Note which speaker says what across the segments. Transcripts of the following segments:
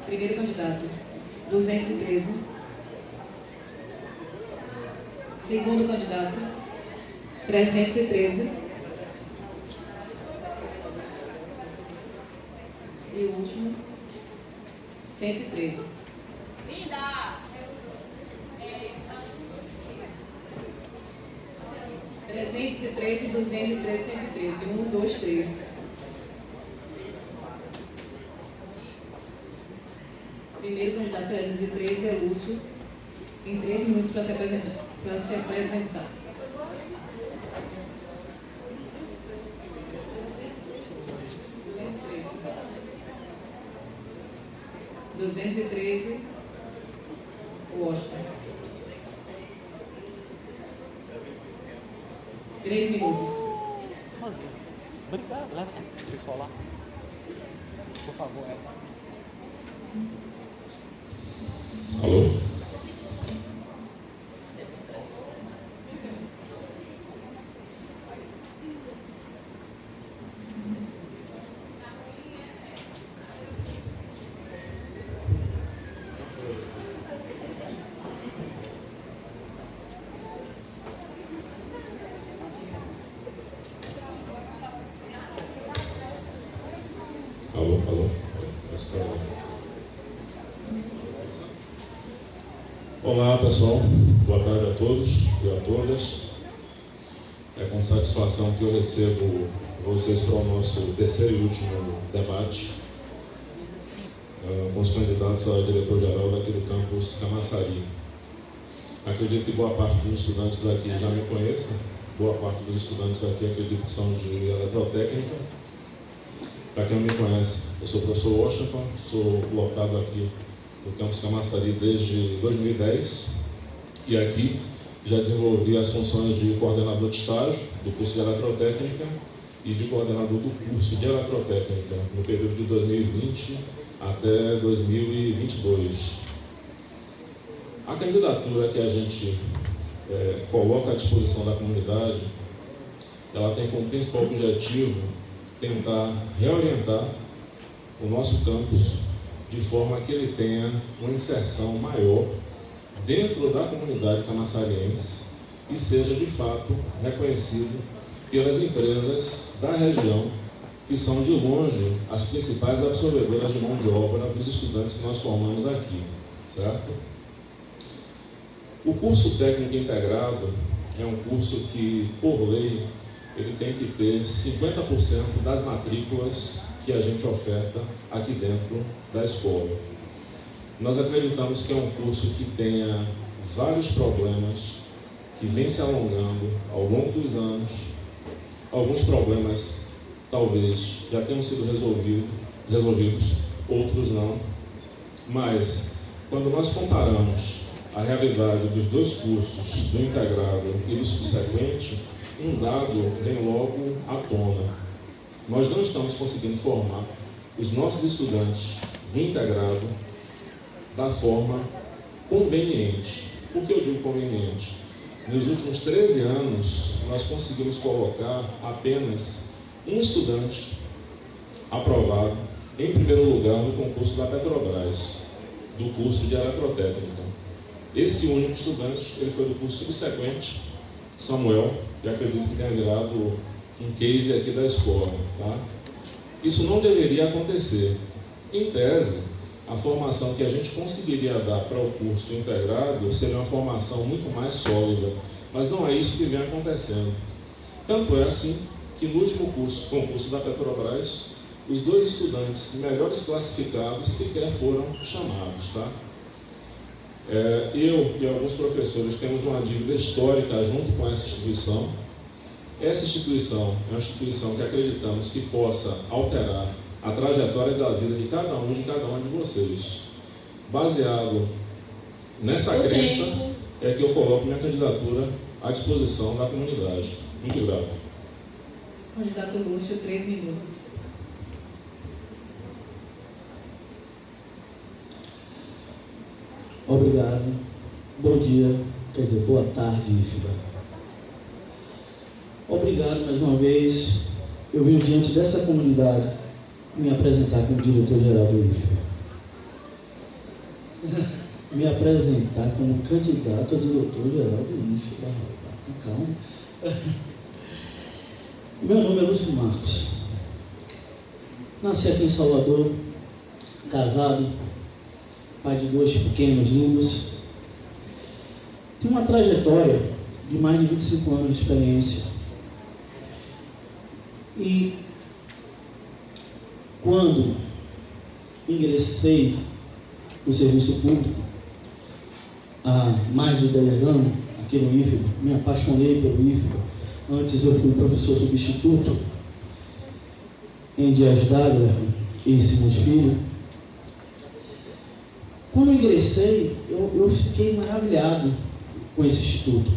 Speaker 1: Primeiro candidato, 213. Segundo candidato, 313. E o último, 113. 313, 213, 113. 1, 2, 3. Primeiro candidato 313 é Lúcio. Tem 3 minutos para se apresentar. 213, Washington. 3 minutos.
Speaker 2: Obrigado, leva o pessoal lá. Por favor,
Speaker 3: Alô? Alô? Olá pessoal, boa tarde a todos e a todas. É com satisfação que eu recebo vocês para o nosso terceiro e último debate com os candidatos a diretor-geral daqui do campus Camaçari. Acredito que boa parte dos estudantes daqui já me conheçam, boa parte dos estudantes aqui acredito que são de eletrotécnica. Para quem não me conhece, eu sou o professor Washington, sou lotado aqui no campus Camaçari desde 2010 e aqui já desenvolvi as funções de coordenador de estágio do curso de eletrotécnica e de coordenador do curso de eletrotécnica no período de 2020 até 2022. A candidatura que a gente coloca à disposição da comunidade, ela tem como principal objetivo tentar reorientar o nosso campus de forma que ele tenha uma inserção maior dentro da comunidade camaçariense e seja de fato reconhecido pelas empresas da região, que são de longe as principais absorvedoras de mão de obra dos estudantes que nós formamos aqui, certo? O curso técnico integrado é um curso que, por lei, ele tem que ter 50% das matrículas que a gente oferta aqui dentro da escola. Nós acreditamos que é um curso que tenha vários problemas, que vem se alongando ao longo dos anos. Alguns problemas talvez já tenham sido resolvidos, outros não. Mas, quando nós comparamos a realidade dos dois cursos, do integrado e do subsequente, um dado vem logo à tona. Nós não estamos conseguindo formar os nossos estudantes do integrado da forma conveniente. Por que eu digo conveniente? Nos últimos 13 anos, nós conseguimos colocar apenas um estudante aprovado em primeiro lugar no concurso da Petrobras, do curso de eletrotécnica. Esse único estudante, ele foi do curso subsequente, Samuel, que acredito que tenha virado um case aqui da escola, tá? Isso não deveria acontecer. Em tese, a formação que a gente conseguiria dar para o curso integrado seria uma formação muito mais sólida, mas não é isso que vem acontecendo. Tanto é assim que no último concurso da Petrobras, os 2 estudantes melhores classificados sequer foram chamados, tá? Eu e alguns professores temos uma dívida histórica junto com essa instituição. Essa instituição é uma instituição que acreditamos que possa alterar a trajetória da vida de cada uma de vocês. Baseado nessa crença, é que eu coloco minha candidatura à disposição da comunidade. Muito grato.
Speaker 1: Candidato Lúcio, 3 minutos.
Speaker 4: Obrigado. Bom dia, quer dizer, boa tarde, IFBA. Obrigado mais uma vez. Eu vim diante dessa comunidade me apresentar como diretor-geral do IFBA. me apresentar como candidato a diretor-geral do IFBA. Calma. Meu nome é Lúcio Marcos. Nasci aqui em Salvador, casado, pai de 2 pequenos lindos. Tenho uma trajetória de mais de 25 anos de experiência. E quando ingressei no serviço público, há mais de 10 anos, aqui no IFBA, me apaixonei pelo IFBA. Antes eu fui professor substituto em Dias d'Ávila e Simões Filho. Quando eu ingressei, eu fiquei maravilhado com esse instituto.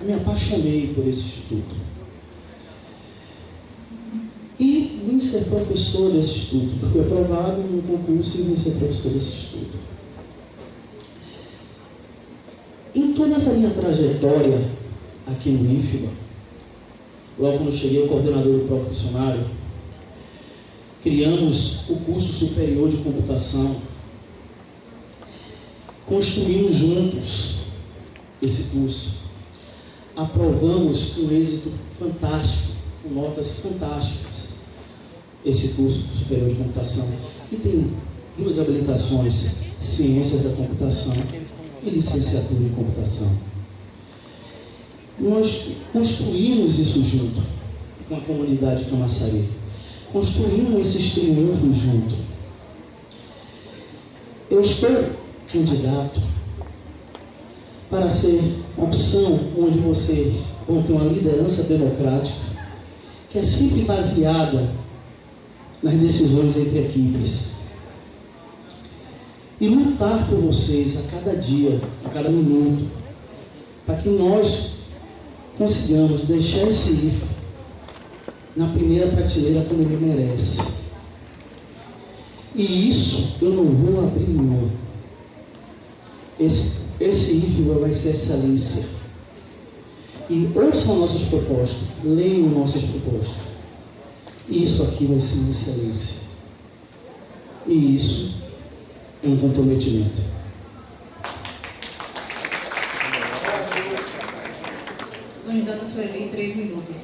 Speaker 4: Eu me apaixonei por esse instituto. E vim ser professor desse instituto. Fui aprovado no concurso e vim ser professor desse instituto. Em toda essa minha trajetória aqui no IFBA, logo quando eu cheguei, coordenador do profissionário, criamos o curso superior de computação, construímos juntos esse curso, aprovamos com êxito fantástico, com notas fantásticas, esse curso superior de computação, que tem 2 habilitações, Ciências da Computação e Licenciatura em Computação. Nós construímos isso junto com a comunidade Camaçari. Construímos esses triunfos junto. Eu estou candidato para ser uma opção onde você tem uma liderança democrática que é sempre baseada nas decisões entre equipes. E lutar por vocês a cada dia, a cada minuto, para que nós consigamos deixar esse IFBA na primeira prateleira como ele merece. E isso eu não vou abrir mão. Esse IFBA vai ser excelência. E ouçam nossas propostas, leiam nossas propostas. E isso aqui vai ser uma excelência. E isso é um comprometimento.
Speaker 1: Candidato Sueli, 3 minutos.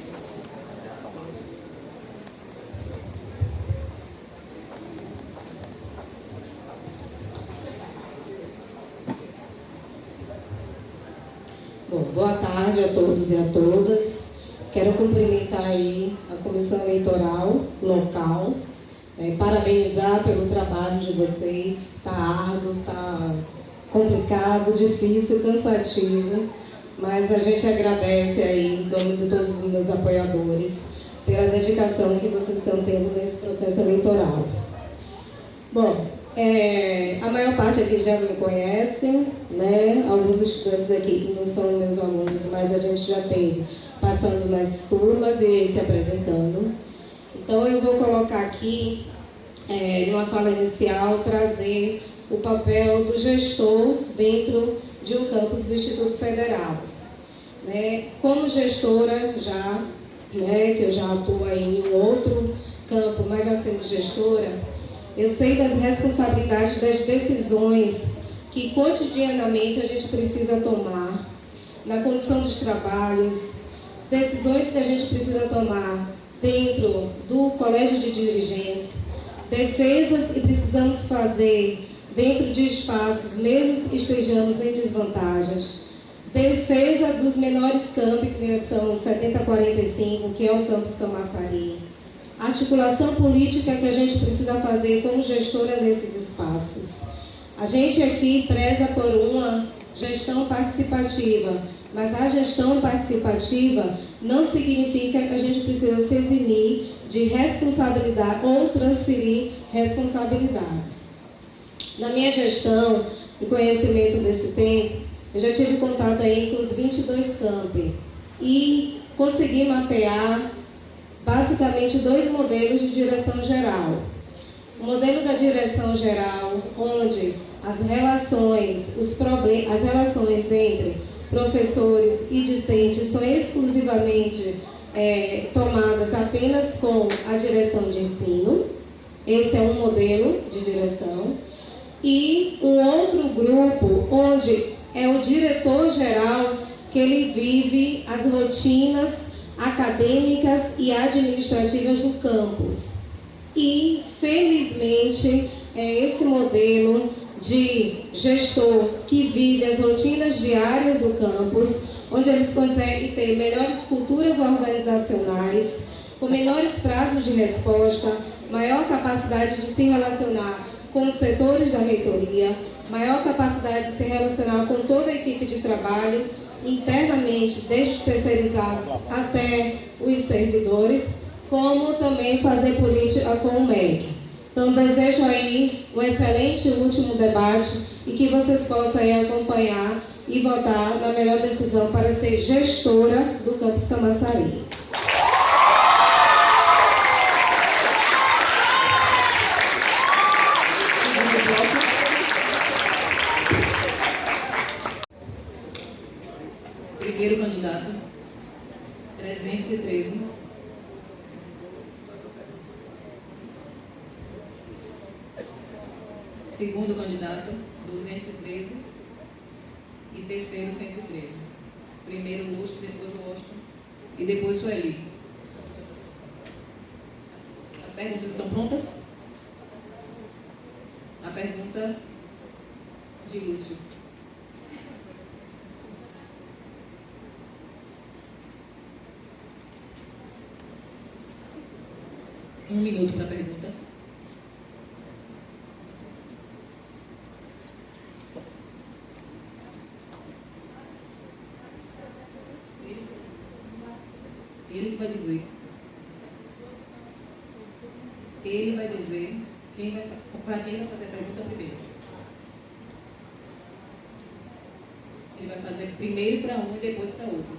Speaker 5: Bom, boa tarde a todos e a todas. Quero cumprimentar aí a Comissão Eleitoral local, parabenizar pelo trabalho de vocês. Está árduo, está complicado, difícil, cansativo, mas a gente agradece aí, em nome de todos os meus apoiadores, pela dedicação que vocês estão tendo nesse processo eleitoral. Bom, a maior parte aqui já me conhece, né? Alguns estudantes aqui que não são meus alunos, mas a gente já teve passando nas turmas e se apresentando. Então eu vou colocar aqui, numa fala inicial, trazer o papel do gestor dentro de um campus do Instituto Federal. Como gestora já, que eu já atuo aí em um outro campo, mas já sendo gestora, eu sei das responsabilidades das decisões que cotidianamente a gente precisa tomar na condução dos trabalhos, decisões que a gente precisa tomar dentro do colégio de dirigentes, defesas que precisamos fazer dentro de espaços, mesmo estejamos em desvantagens, defesa dos menores campi, que são 7045, que é o campus Camaçari, articulação política que a gente precisa fazer como gestora desses espaços. A gente aqui preza por uma gestão participativa, mas a gestão participativa não significa que a gente precisa se eximir de responsabilidade ou transferir responsabilidades. Na minha gestão, no conhecimento desse tempo, eu já tive contato aí com os 22 campi e consegui mapear basicamente 2 modelos de direção geral. O modelo da direção geral, onde as relações entre professores e discentes são exclusivamente tomadas apenas com a direção de ensino. Esse é um modelo de direção. e um outro grupo onde é o diretor-geral, que ele vive as rotinas acadêmicas e administrativas do campus. E, felizmente, é esse modelo de gestor que vive as rotinas diárias do campus, onde eles conseguem ter melhores culturas organizacionais, com menores prazos de resposta, maior capacidade de se relacionar com os setores da reitoria, maior capacidade de se relacionar com toda a equipe de trabalho, internamente, desde os terceirizados até os servidores, como também fazer política com o MEC. Então, desejo aí um excelente último debate e que vocês possam aí acompanhar e votar na melhor decisão para ser gestora do Campus Camaçari.
Speaker 1: Primeiro candidato, 313. Segundo candidato, 213. E terceiro, 113. Primeiro Lúcio, depois Washington e depois Sueli. As perguntas estão prontas? A pergunta de Lúcio. Um minuto para a pergunta. Ele que vai dizer. Ele vai dizer para quem vai fazer a pergunta primeiro. Ele vai fazer primeiro para um e depois para outro.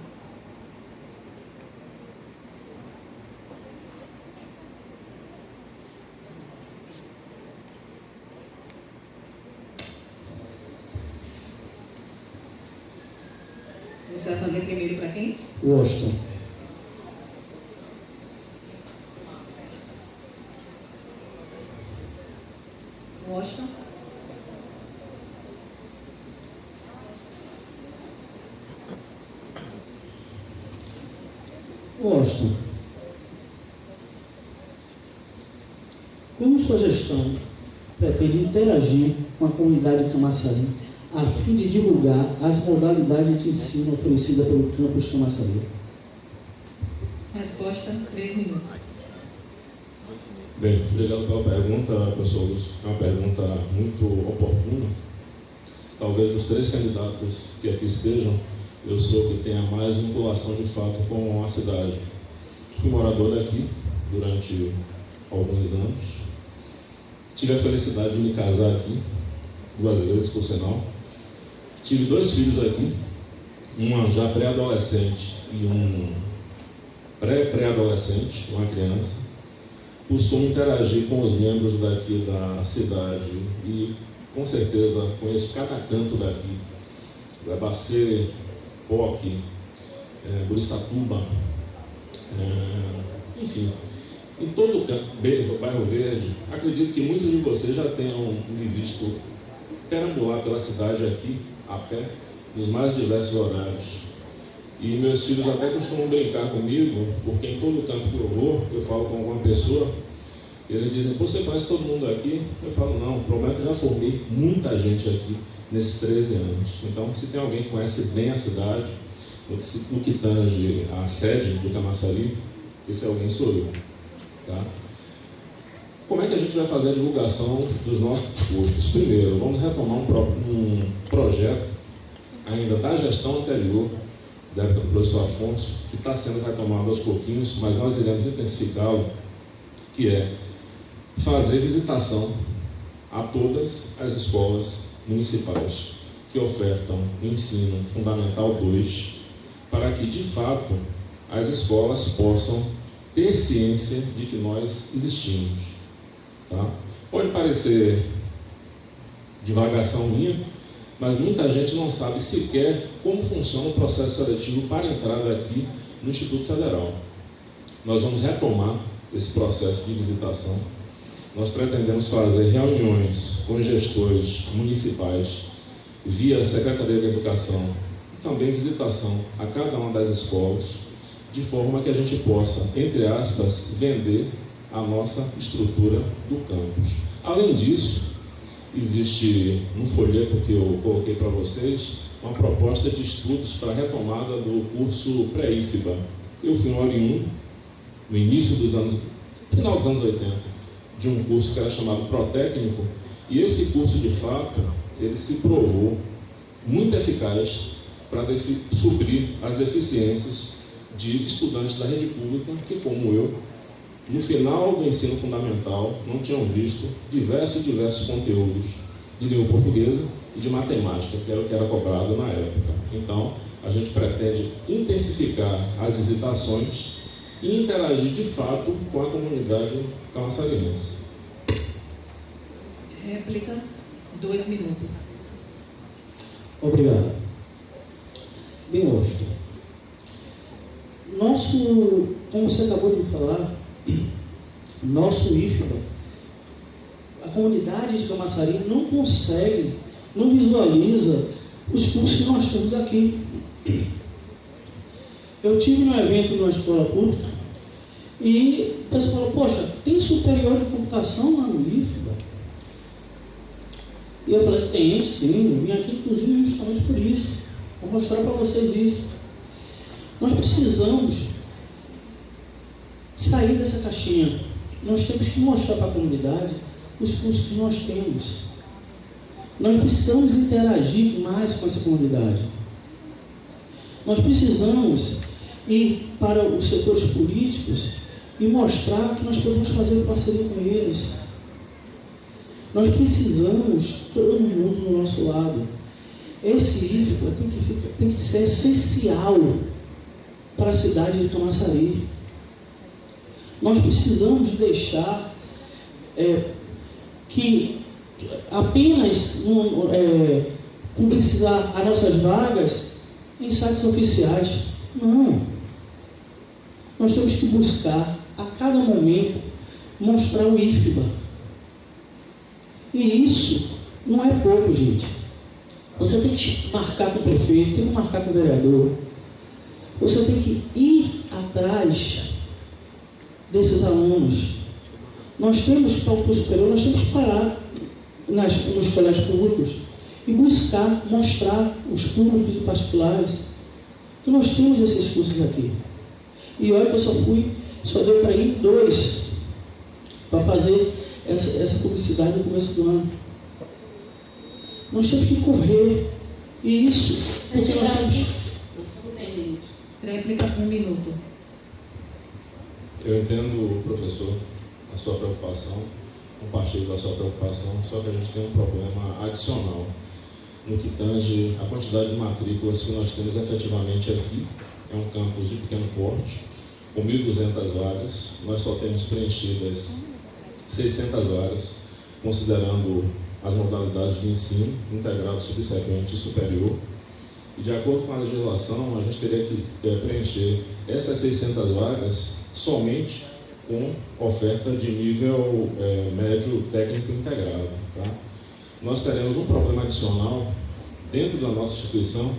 Speaker 1: Você vai fazer primeiro para quem?
Speaker 4: Washington.
Speaker 1: Washington.
Speaker 4: Washington. Como sua gestão pretende interagir com a comunidade de Camaçari a fim de divulgar as modalidades de ensino oferecidas pelo campus Camaçari?
Speaker 1: Resposta, 3 minutos.
Speaker 3: Bem, obrigado pela pergunta, professor Lúcio. É uma pergunta muito oportuna. Talvez dos 3 candidatos que aqui estejam, eu sou o que tenha mais vinculação de fato com a cidade. Fui morador daqui durante alguns anos. Tive a felicidade de me casar aqui, 2 vezes por sinal. Tive 2 filhos aqui, uma já pré-adolescente e um pré-pré-adolescente, uma criança. Costumo interagir com os membros daqui da cidade e, com certeza, conheço cada canto daqui. Bacê, POC, Burissatuba, enfim, em todo o canto, Bairro Verde. Acredito que muitos de vocês já tenham me visto perambular pela cidade aqui, a pé, nos mais diversos horários. E meus filhos até costumam brincar comigo, porque em todo canto que eu vou, eu falo com alguma pessoa, e eles dizem: você conhece todo mundo aqui? Eu falo: não, o problema é que eu já formei muita gente aqui nesses 13 anos. Então, se tem alguém que conhece bem a cidade, no que tange a sede do Camaçari, esse alguém sou eu. Tá? Como é que a gente vai fazer a divulgação dos nossos cursos? Primeiro, vamos retomar um projeto ainda da gestão anterior, da época do professor Afonso, que está sendo retomado aos pouquinhos, mas nós iremos intensificá-lo, que é fazer visitação a todas as escolas municipais que ofertam o ensino fundamental 2, para que, de fato, as escolas possam ter ciência de que nós existimos. Tá? Pode parecer divagação minha, mas muita gente não sabe sequer como funciona o processo seletivo para a entrada aqui no Instituto Federal. Nós vamos retomar esse processo de visitação. nós pretendemos fazer reuniões com gestores municipais via Secretaria de Educação e também visitação a cada uma das escolas, de forma que a gente possa, entre aspas, vender a nossa estrutura do campus. Além disso, existe no folheto que eu coloquei para vocês uma proposta de estudos para a retomada do curso pré-IFBA. Eu fui um oriundo, no início dos anos, final dos anos 80, de um curso que era chamado Protécnico, e esse curso, de fato, ele se provou muito eficaz para suprir as deficiências de estudantes da rede pública que, como eu, no final do ensino fundamental, não tinham visto diversos conteúdos de língua portuguesa e de matemática, que era o que era cobrado na época. Então, a gente pretende intensificar as visitações e interagir de fato com a comunidade camaçariense.
Speaker 1: Réplica, 2 minutos.
Speaker 4: Obrigado. Bem, Austin, como você acabou de falar, nosso IFBA, a comunidade de Camaçari não consegue, não visualiza os cursos que nós temos aqui. Eu tive num evento numa escola pública e o pessoal falou, poxa, tem superior de computação lá no IFBA? E eu falei, tem sim, eu vim aqui inclusive justamente por isso, vou mostrar para vocês isso. Nós precisamos sair dessa caixinha. Nós temos que mostrar para a comunidade os cursos que nós temos. Nós precisamos interagir mais com essa comunidade. Nós precisamos ir para os setores políticos e mostrar que nós podemos fazer parceria com eles. Nós precisamos, todo mundo do nosso lado. Esse IFBA tem que ser essencial para a cidade de Camaçari. Nós precisamos deixar que apenas publicizar as nossas vagas em sites oficiais. Não. Nós temos que buscar, a cada momento, mostrar o IFBA. E isso não é pouco, gente. Você tem que marcar com o prefeito, tem que marcar com o vereador. Você tem que ir atrás desses alunos. Nós temos que, para o curso superior, nós temos que parar nos colégios públicos e buscar, mostrar os públicos e particulares que nós temos esses cursos aqui. E olha que eu só deu para ir 2 para fazer essa publicidade no começo do ano. Nós temos que correr. E isso, porque nós temos...
Speaker 1: Réplica, 1 minuto.
Speaker 3: Eu entendo, professor, a sua preocupação, compartilho da sua preocupação, só que a gente tem um problema adicional no que tange a quantidade de matrículas que nós temos efetivamente aqui. É um campus de pequeno porte, com 1.200 vagas. Nós só temos preenchidas 600 vagas, considerando as modalidades de ensino, integrado, subsequente e superior. E de acordo com a legislação, a gente teria que preencher essas 600 vagas somente com oferta de nível médio técnico integrado. Tá? Nós teremos um problema adicional dentro da nossa instituição,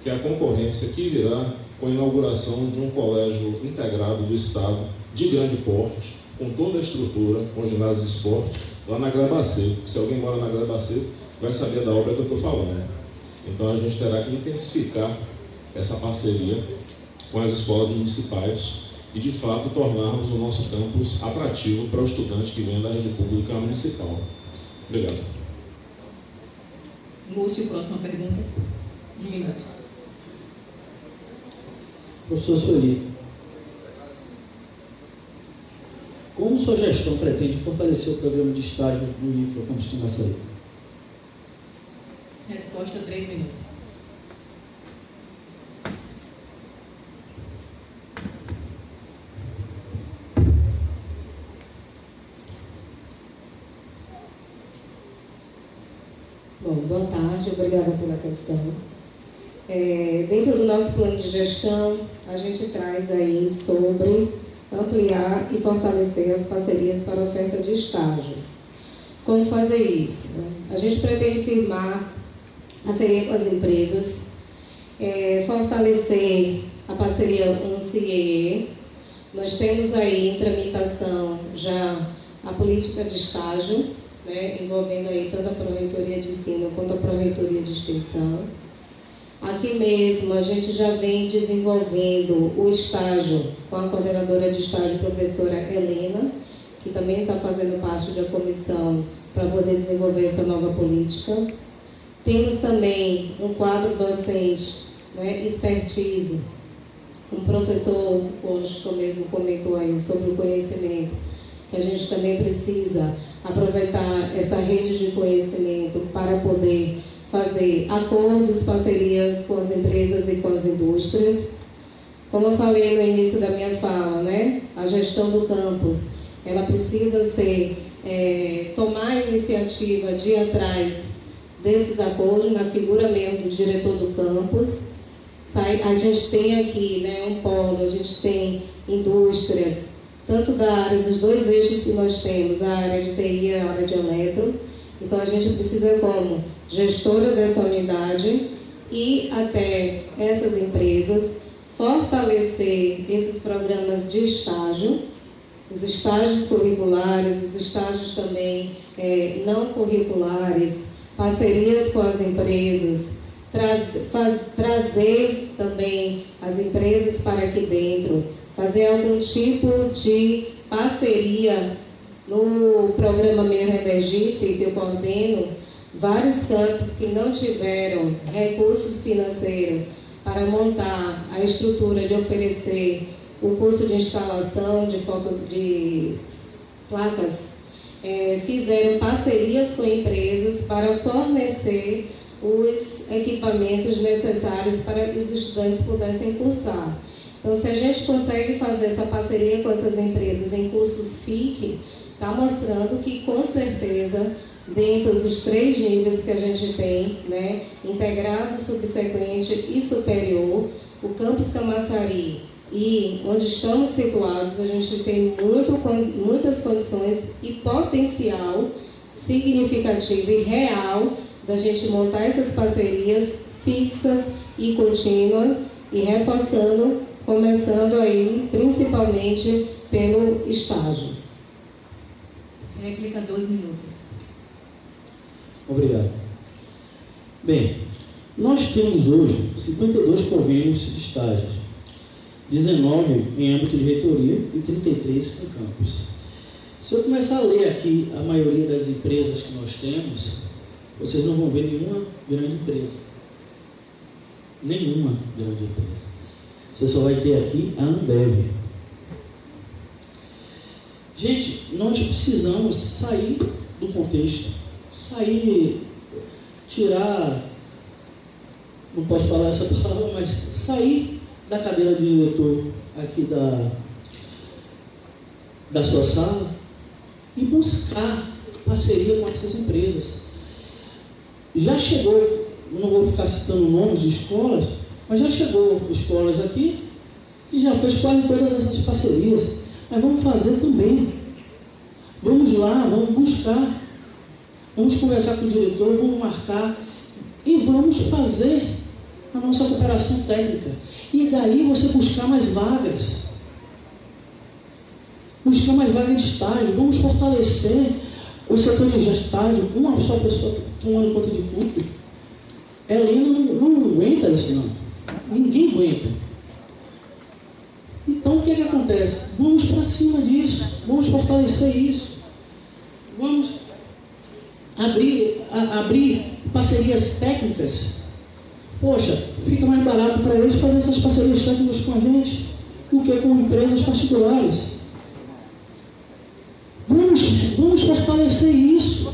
Speaker 3: que é a concorrência que virá com a inauguração de um colégio integrado do Estado, de grande porte, com toda a estrutura, com ginásio de esporte, lá na Glebacê. Se alguém mora na Glebacê, vai saber da obra que eu estou falando. Então a gente terá que intensificar essa parceria com as escolas municipais e, de fato, tornarmos o nosso campus atrativo para o estudante que vem da rede pública municipal. Obrigado.
Speaker 1: Lúcio, próxima pergunta. 1 minuto.
Speaker 4: Professor Sueli, como sua gestão pretende fortalecer o programa de estágio do IFBA Campus Camaçari?
Speaker 1: Resposta, 3 minutos.
Speaker 5: Bom, boa tarde, obrigada pela questão. Dentro do nosso plano de gestão, a gente traz aí sobre ampliar e fortalecer as parcerias para oferta de estágio. como fazer isso. A gente pretende firmar parceria com as empresas, fortalecer a parceria com o CIEE. Nós temos aí em tramitação já a política de estágio, né, envolvendo aí tanto a Proreitoria de Ensino quanto a Proreitoria de Extensão. Aqui mesmo a gente já vem desenvolvendo o estágio com a coordenadora de estágio, professora Helena, que também está fazendo parte da comissão para poder desenvolver essa nova política. Temos também um quadro docente, né, expertise. Um professor, hoje que mesmo comentou aí sobre o conhecimento, que a gente também precisa aproveitar essa rede de conhecimento para poder fazer acordos, parcerias com as empresas e com as indústrias. Como eu falei no início da minha fala, né, a gestão do campus, ela precisa tomar a iniciativa de ir atrás desses acordos, na figura mesmo do diretor do campus. A gente tem aqui, né, um polo, a gente tem indústrias, tanto da área dos dois eixos que nós temos, a área de TI e a área de eletro. Então, a gente precisa, como gestora dessa unidade, ir até essas empresas, fortalecer esses programas de estágio, os estágios curriculares, os estágios também não curriculares, parcerias com as empresas, trazer também as empresas para aqui dentro, fazer algum tipo de parceria no programa Meia Redergife, que eu coordeno, vários campos que não tiveram recursos financeiros para montar a estrutura de oferecer o curso de instalação de placas, fizeram parcerias com empresas para fornecer os equipamentos necessários para que os estudantes pudessem cursar. Então, se a gente consegue fazer essa parceria com essas empresas em cursos FIC, está mostrando que, com certeza, dentro dos 3 níveis que a gente tem, né, integrado, subsequente e superior, o campus Camaçari e onde estamos situados, a gente tem muitas condições e potencial significativo e real da gente montar essas parcerias fixas e contínuas e reforçando, começando aí principalmente pelo estágio.
Speaker 1: Réplica 2 minutos.
Speaker 4: Obrigado. Bem, nós temos hoje 52 convênios de estágios, 19 em âmbito de reitoria e 33 em campus. Se eu começar a ler aqui a maioria das empresas que nós temos, vocês não vão ver nenhuma grande empresa. Nenhuma grande empresa. Você só vai ter aqui a Ambev. Gente, nós precisamos sair do contexto, tirar, não posso falar essa palavra, mas sair da cadeira de diretor aqui da sua sala e buscar parceria com essas empresas. Já chegou, não vou ficar citando nomes de escolas, mas já chegou escolas aqui e já fez quase todas essas parcerias. Mas vamos fazer também. Vamos lá, vamos buscar. Vamos conversar com o diretor, vamos marcar e vamos fazer a nossa cooperação técnica. E daí você buscar mais vagas. Buscar mais vagas de estágio. Vamos fortalecer o setor de estágio. Uma só pessoa tomando conta de tudo. Helena não aguenta isso, não. Ninguém aguenta. Então, o que acontece? Vamos para cima disso. Vamos fortalecer isso. Vamos abrir parcerias técnicas. Poxa, fica mais barato para eles fazer essas parcerias técnicas com a gente do que com empresas particulares. Vamos fortalecer isso.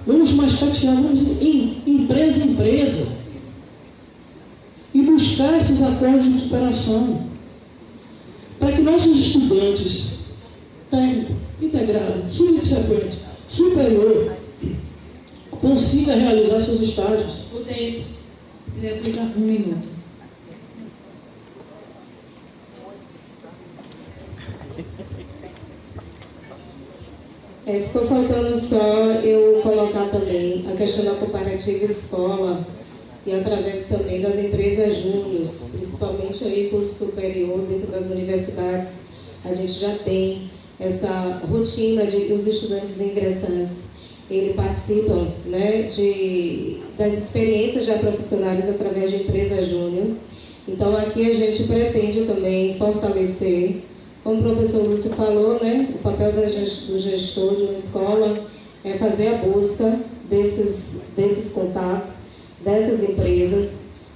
Speaker 4: Vamos mascatear, vamos em empresa em empresa e buscar esses acordos de cooperação para que nossos estudantes técnico, integrado, subsequente, superior, consiga realizar seus estágios.
Speaker 1: O tempo. Réplica 1 minuto.
Speaker 5: Ficou faltando só eu colocar também a questão da comparativa escola e através também das empresas júnior, principalmente aí curso superior dentro das universidades, a gente já tem essa rotina de os estudantes ingressantes, eles participam, né, das experiências já profissionais através de empresas júnior. Então aqui a gente pretende também fortalecer, como o professor Lúcio falou, né, o papel do gestor de uma escola é fazer a busca desses contatos, dessas empresas,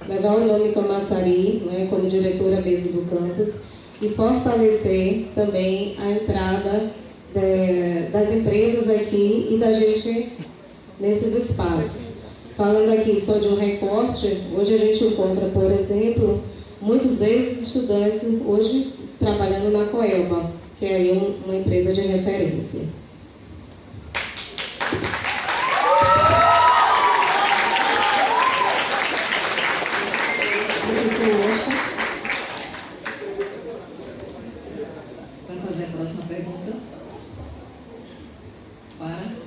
Speaker 5: levar o nome Camaçari, né, como diretora mesmo do campus, e fortalecer também a entrada das empresas aqui e da gente nesses espaços. Falando aqui só de um recorte, hoje a gente encontra, por exemplo, muitos ex-estudantes hoje trabalhando na Coelba, que é aí uma empresa de referência.
Speaker 1: Vai fazer a próxima pergunta. Para.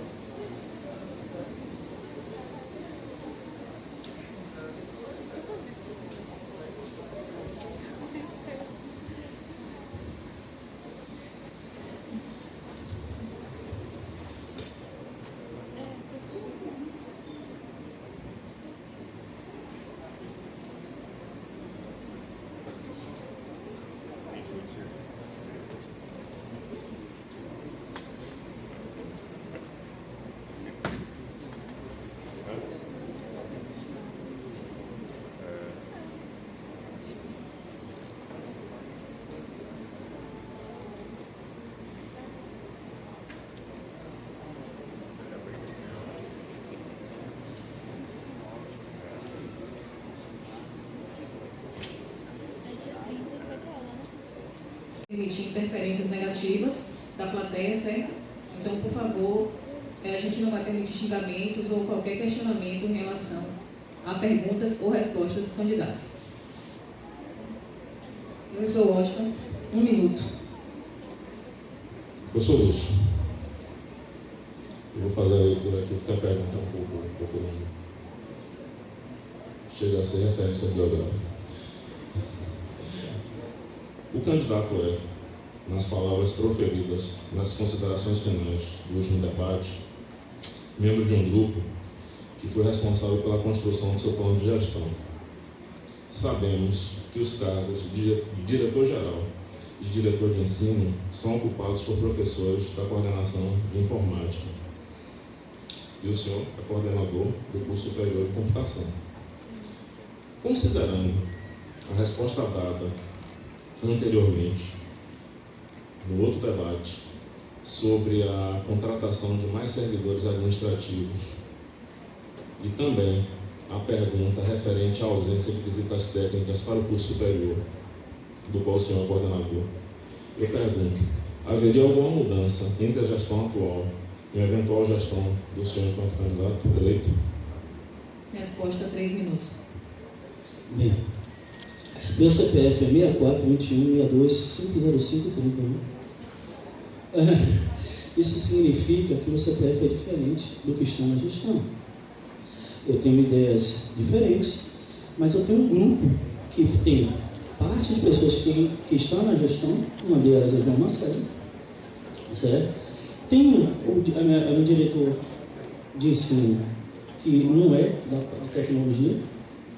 Speaker 1: Permitir interferências negativas da plateia, certo? Então, por favor, a gente não vai permitir xingamentos ou qualquer questionamento em relação a perguntas ou respostas dos candidatos. Professor Washington, 1 minuto.
Speaker 3: Professor Lúcio, eu vou fazer a leitura aqui porque a pergunta é um pouco longa. Chega a ser referência biográfica. O candidato é, nas palavras proferidas, nas considerações finais do último debate, membro de um grupo que foi responsável pela construção do seu plano de gestão. Sabemos que os cargos de diretor-geral e diretor de ensino são ocupados por professores da coordenação de informática. E o senhor é coordenador do curso superior de computação. Considerando a resposta dada anteriormente, no outro debate, sobre a contratação de mais servidores administrativos e também a pergunta referente à ausência de visitas técnicas para o curso superior, do qual o senhor é coordenador, eu pergunto, haveria alguma mudança entre a gestão atual e a eventual gestão do senhor enquanto candidato eleito?
Speaker 1: Resposta 3 minutos.
Speaker 4: Bem, meu CPF é 64 21 62 505 30, né? Isso significa que o CPF é diferente do que está na gestão. Eu tenho ideias diferentes, mas eu tenho um grupo que tem parte de pessoas que estão na gestão, uma delas é João Marcelo, certo? Tenho a minha diretor de ensino, que não é da tecnologia,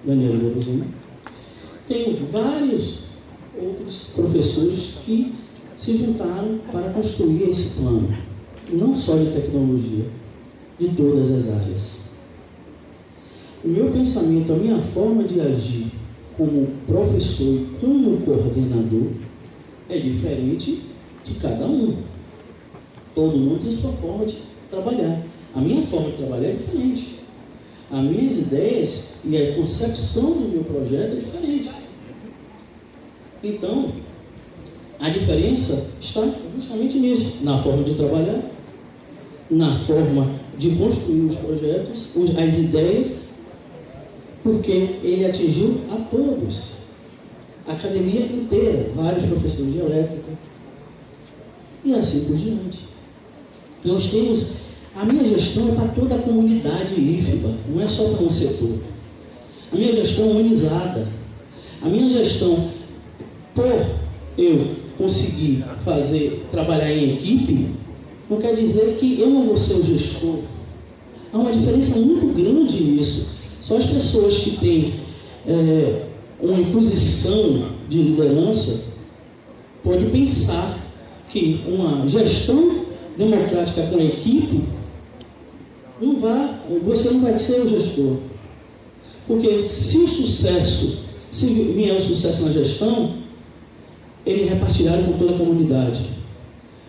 Speaker 4: Daniela Boruzino. Tenho vários outros professores que se juntaram para construir esse plano, não só de tecnologia, de todas as áreas. O meu pensamento, a minha forma de agir como professor e como coordenador é diferente de cada um. Todo mundo tem sua forma de trabalhar. A minha forma de trabalhar é diferente. As minhas ideias e a concepção do meu projeto é diferente. Então, a diferença está justamente nisso, na forma de trabalhar, na forma de construir os projetos, as ideias, porque ele atingiu a todos, a academia inteira, vários professores de elétrica, e assim por diante. Nós temos, a minha gestão é para toda a comunidade IFBA, não é só para um setor. A minha gestão é humanizada. A minha gestão, por eu conseguir trabalhar em equipe, não quer dizer que eu não vou ser o gestor. Há uma diferença muito grande nisso. Só as pessoas que têm uma imposição de liderança podem pensar que uma gestão democrática com a equipe você não vai ser o gestor. Porque se vier o sucesso na gestão, ele é repartilhado com toda a comunidade.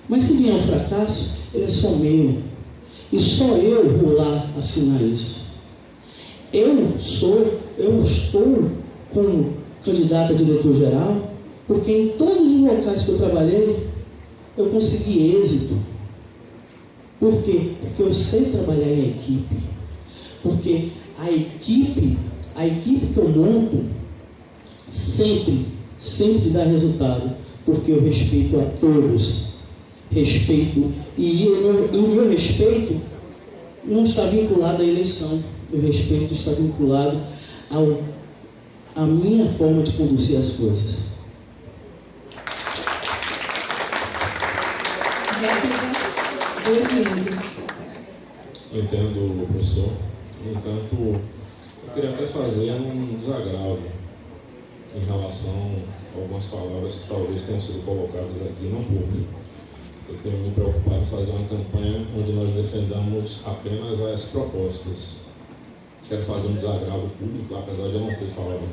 Speaker 4: Mas se vier um fracasso, ele é só meu. E só eu vou lá assinar isso. Eu estou como candidato a diretor-geral, porque em todos os locais que eu trabalhei, eu consegui êxito. Por quê? Porque eu sei trabalhar em equipe. Porque a equipe que eu monto sempre dá resultado, porque eu respeito a todos. E o meu respeito não está vinculado à eleição. O respeito está vinculado à minha forma de conduzir as coisas.
Speaker 1: Dois minutos.
Speaker 3: Entendo, professor. No entanto, eu queria até fazer um desagravo em relação a algumas palavras que talvez tenham sido colocadas aqui, não por mim. Eu tenho me preocupado em fazer uma campanha onde nós defendamos apenas as propostas. Quero fazer um desagravo público, apesar de eu não ter falado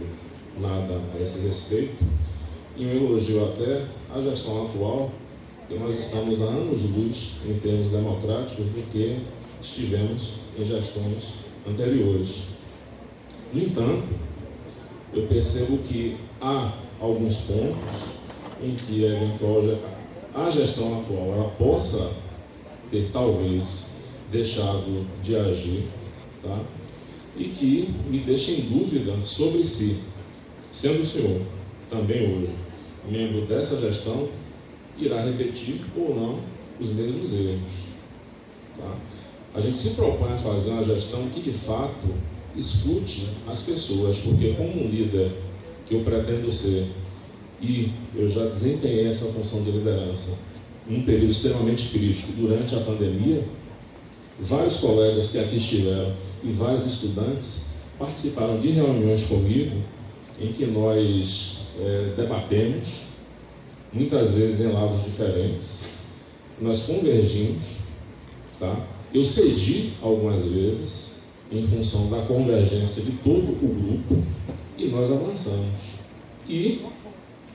Speaker 3: nada a esse respeito, e um elogio até à gestão atual, que nós estamos há anos-luz em termos democráticos do que estivemos em gestões anteriores. No entanto, eu percebo que há alguns pontos em que a gestão atual ela possa ter talvez deixado de agir, tá? E que me deixa em dúvida sobre si, sendo o senhor também hoje membro dessa gestão, irá repetir ou não os mesmos erros. Tá? A gente se propõe a fazer uma gestão que de fato escute as pessoas, porque como um líder que eu pretendo ser, e eu já desempenhei essa função de liderança em um período extremamente crítico durante a pandemia, vários colegas que aqui estiveram e vários estudantes participaram de reuniões comigo em que nós debatemos, muitas vezes em lados diferentes, nós convergimos, tá? Eu cedi algumas vezes em função da convergência de todo o grupo e nós avançamos. E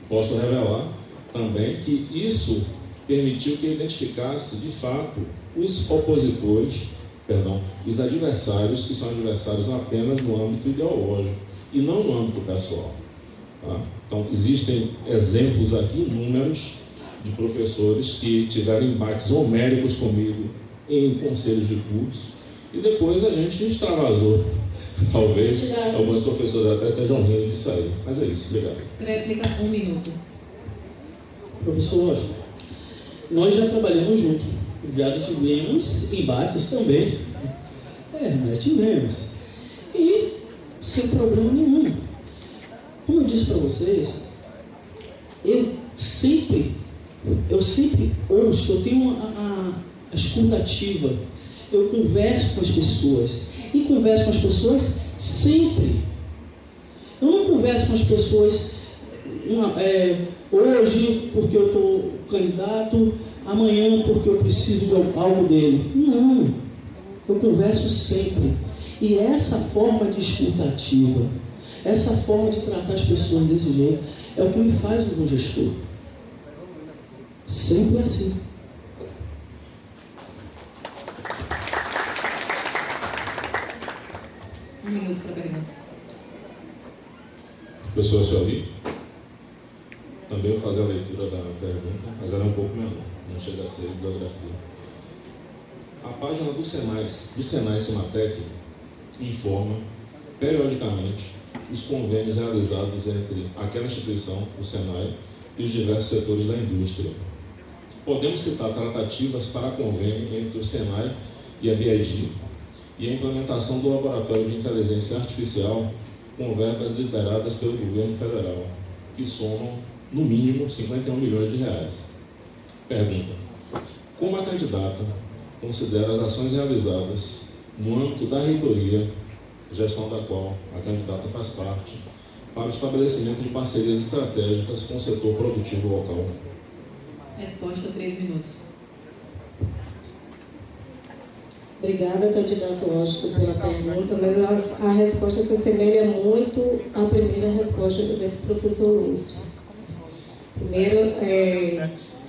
Speaker 3: posso revelar também que isso permitiu que eu identificasse de fato os opositores, os adversários, que são adversários apenas no âmbito ideológico e não no âmbito pessoal. Tá? Então, existem exemplos aqui, números, de professores que tiveram embates homéricos comigo em conselhos de curso, e depois a gente extravasou. Talvez alguns professores até estejam rindo disso aí. Mas é isso, obrigado.
Speaker 1: Réplica, 1 minuto.
Speaker 4: Professor, nós já trabalhamos juntos, já tivemos embates também. Nós tivemos. E sem problema nenhum. Como eu disse para vocês, eu sempre ouço, eu tenho a escuta ativa, eu converso com as pessoas, e converso com as pessoas sempre. Eu não converso com as pessoas hoje porque eu estou candidato, amanhã porque eu preciso de algo dele. Não, eu converso sempre. E essa forma de escuta ativa, essa forma de tratar as pessoas desse jeito, é o que me faz um bom gestor. Sempre assim.
Speaker 1: Um minuto para a pergunta.
Speaker 3: Professor Sueli, também vou fazer a leitura da pergunta, mas ela é um pouco menor, não chega a ser bibliografia. A página do Senai Cimatec informa periodicamente os convênios realizados entre aquela instituição, o Senai, e os diversos setores da indústria. Podemos citar tratativas para convênio entre o Senai e a BID e a implementação do Laboratório de Inteligência Artificial com verbas liberadas pelo governo federal, que somam, no mínimo, 51 milhões de reais. Pergunta: como a candidata considera as ações realizadas no âmbito da reitoria, gestão da qual a candidata faz parte, para o estabelecimento de parcerias estratégicas com o setor produtivo local?
Speaker 1: Resposta, 3 minutos.
Speaker 5: Obrigada, candidato Washington, pela pergunta, mas a resposta se assemelha muito à primeira resposta do professor Lúcio. Primeiro,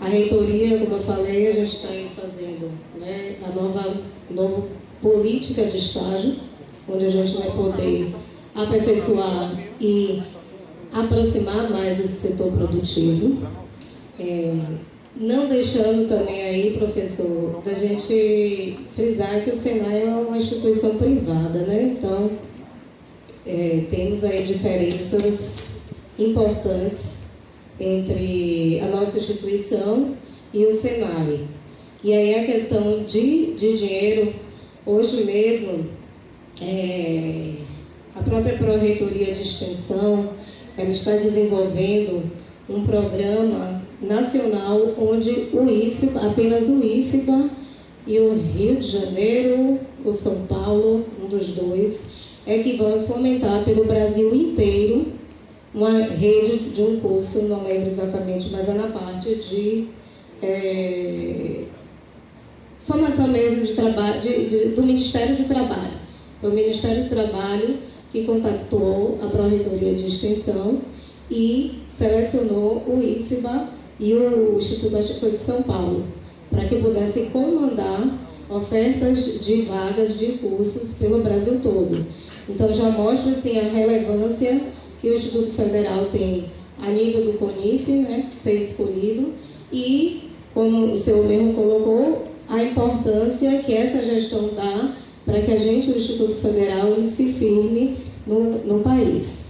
Speaker 5: a reitoria, como eu falei, a gente está fazendo, né, a nova política de estágio, onde a gente vai poder aperfeiçoar e aproximar mais esse setor produtivo. Não deixando também aí, professor, da gente frisar que o Senai é uma instituição privada, né? Então, temos aí diferenças importantes entre a nossa instituição e o Senai. E aí a questão de dinheiro, hoje mesmo, a própria Pró-Reitoria de Extensão, ela está desenvolvendo um programa nacional onde o IFBA, apenas o IFBA e o Rio de Janeiro, o São Paulo, um dos dois, que vão fomentar pelo Brasil inteiro uma rede de um curso, não lembro exatamente, mas é na parte de formação mesmo de trabalho, do Ministério do Trabalho. Foi o Ministério do Trabalho que contactou a Pró-Reitoria de Extensão e selecionou o IFBA e o Instituto Artístico de São Paulo, para que pudessem comandar ofertas de vagas de cursos pelo Brasil todo. Então, já mostra assim, a relevância que o Instituto Federal tem a nível do CONIF, né, ser escolhido, e, como o senhor mesmo colocou, a importância que essa gestão dá para que a gente, o Instituto Federal, se firme no país.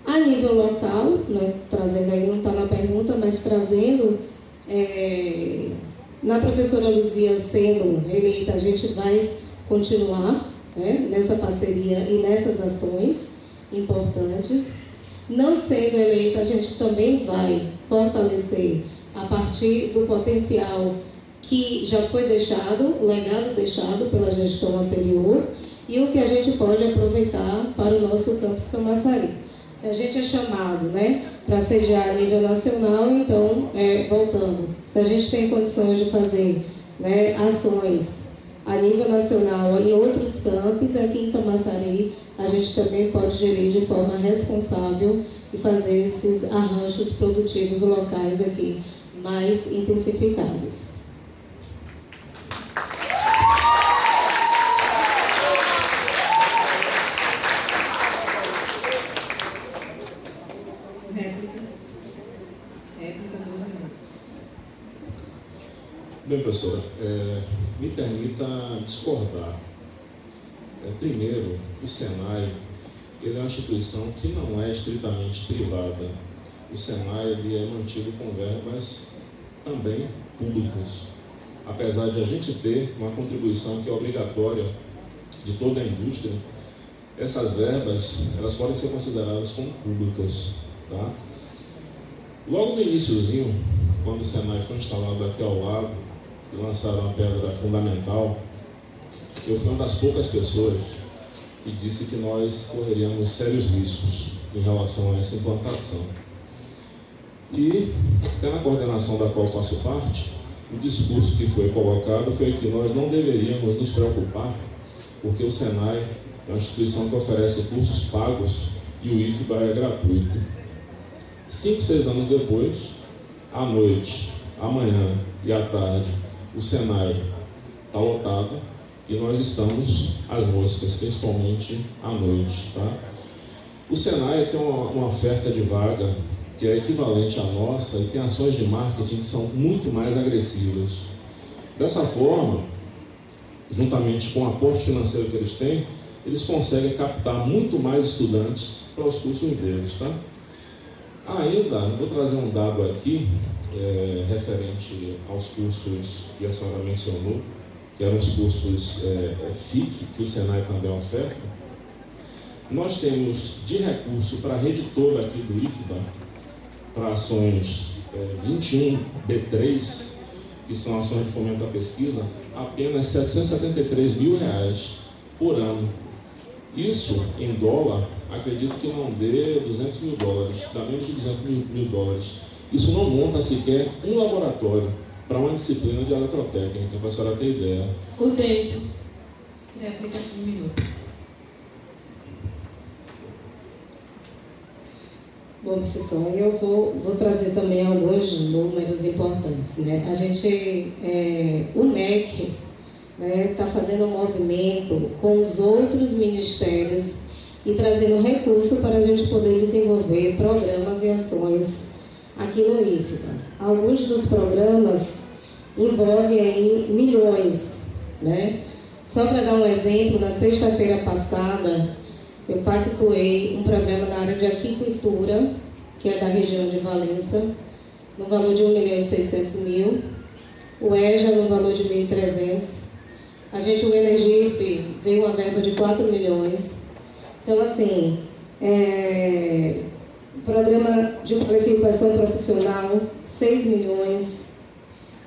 Speaker 5: A nível local, né, trazendo aí, não está na pergunta, mas trazendo, na professora Luzia sendo eleita, a gente vai continuar, né, nessa parceria e nessas ações importantes. Não sendo eleita, a gente também vai fortalecer a partir do potencial que já foi deixado, o legado deixado pela gestão anterior, e o que a gente pode aproveitar para o nosso campus Camaçari. Se a gente é chamado, né, para sediar a nível nacional, então, voltando, se a gente tem condições de fazer, né, ações a nível nacional em outros campos, aqui em Camaçari, a gente também pode gerir de forma responsável e fazer esses arranjos produtivos locais aqui mais intensificados.
Speaker 3: Bem, professora, me permita discordar. Primeiro, o Senai ele é uma instituição que não é estritamente privada. O Senai ele é mantido com verbas também públicas. Apesar de a gente ter uma contribuição que é obrigatória de toda a indústria, essas verbas elas podem ser consideradas como públicas. Tá? Logo no iniciozinho, quando o Senai foi instalado aqui ao lado, e lançaram a pedra fundamental, eu fui uma das poucas pessoas que disse que nós correríamos sérios riscos em relação a essa implantação. E, até na coordenação da qual faço parte, o discurso que foi colocado foi que nós não deveríamos nos preocupar, porque o Senai é uma instituição que oferece cursos pagos e o IFBA é gratuito. 5, 6 anos depois, à noite, amanhã e à tarde, o Senai está lotado e nós estamos às moscas, principalmente à noite. Tá? O Senai tem uma oferta de vaga que é equivalente à nossa e tem ações de marketing que são muito mais agressivas. Dessa forma, juntamente com o aporte financeiro que eles têm, eles conseguem captar muito mais estudantes para os cursos deles. Tá? Ainda, vou trazer um dado aqui, referente aos cursos que a senhora mencionou, que eram os cursos FIC, que o Senai também oferta. Nós temos de recurso para a rede toda aqui do IFBA, para ações 21B3, que são ações de fomento à pesquisa, apenas R$ 773 mil por ano. Isso, em dólar, acredito que não dê $200 mil, dá menos de $200 mil. Isso não monta sequer um laboratório para uma disciplina de eletrotécnica, para a senhora ter ideia.
Speaker 5: O tempo.
Speaker 1: Réplica, 1 minuto.
Speaker 5: Bom, professor, eu vou trazer também alguns números importantes, né? A gente, o MEC, está fazendo um movimento com os outros ministérios e trazendo recurso para a gente poder desenvolver programas e ações aqui no IFBA. Alguns dos programas envolvem aí milhões, né? Só para dar um exemplo, na sexta-feira passada, eu pactuei um programa na área de aquicultura, que é da região de Valença, no valor de R$1.600.000, o EJA no valor de R$1.300. A gente, o Energif, veio uma verba de R$4 milhões. Então, assim, programa de qualificação profissional, R$6 milhões.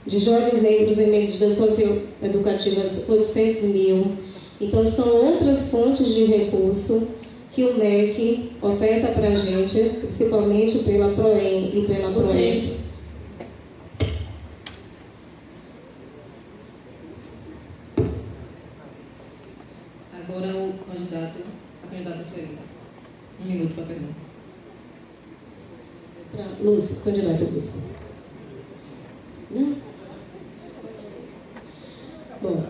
Speaker 5: De jovens negros em medidas socioeducativas, R$800 mil. Então, são outras fontes de recurso que o MEC oferta para a gente, principalmente pela PROEM e pela PROEX.
Speaker 1: Agora a candidata Sueli. 1 minuto para a pergunta.
Speaker 5: Lúcio, candidato Lúcio. Não? Bom,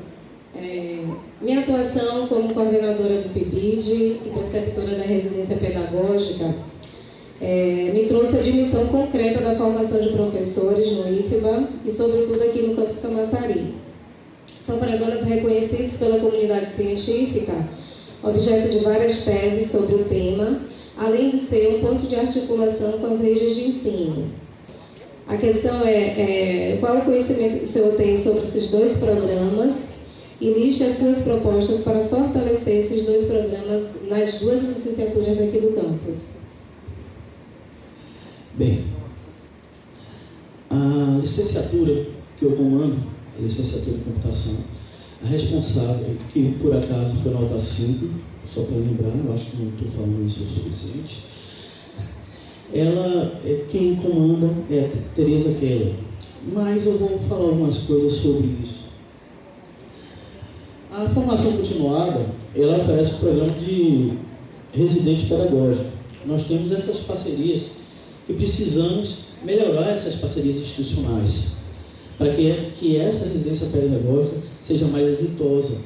Speaker 5: minha atuação como coordenadora do PIBID e preceptora da residência pedagógica me trouxe a admissão concreta da formação de professores no IFBA e, sobretudo, aqui no campus Camaçari. São programas reconhecidos pela comunidade científica, objeto de várias teses sobre o tema, além de ser um ponto de articulação com as redes de ensino. A questão qual o conhecimento que o senhor tem sobre esses dois programas e liste as suas propostas para fortalecer esses dois programas nas duas licenciaturas daqui do campus.
Speaker 4: Bem, a licenciatura que eu comando, a licenciatura de computação, a responsável, que por acaso foi nota 5, só para lembrar, eu acho que não estou falando isso o suficiente, ela, quem comanda é Tereza Keller, mas eu vou falar algumas coisas sobre isso. A formação continuada, ela oferece o programa de residente pedagógico. Nós temos essas parcerias que precisamos melhorar essas parcerias institucionais para que essa residência pedagógica seja mais exitosa.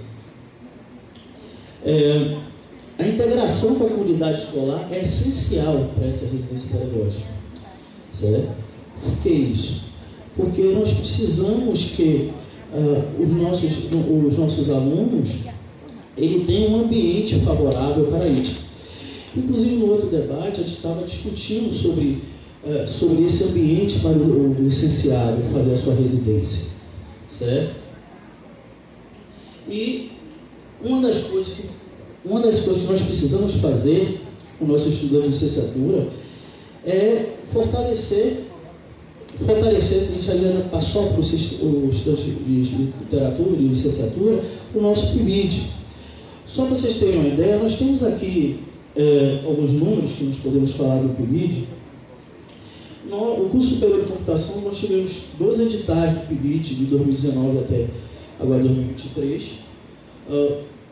Speaker 4: A integração com a comunidade escolar é essencial para essa residência pedagógica. Certo? Por que isso? Porque nós precisamos que os nossos alunos ele tenham um ambiente favorável para isso. Inclusive, no outro debate, a gente estava discutindo sobre esse ambiente para o licenciado fazer a sua residência. Certo? E uma das coisas que nós precisamos fazer com o nosso estudante de licenciatura é fortalecer, isso aí já passou para o estudante de literatura e licenciatura, o nosso PIBID. Só para vocês terem uma ideia, nós temos aqui alguns números que nós podemos falar do PIBID. No curso superior de computação, nós tivemos 12 editais do PIBID de 2019 até agora 2023,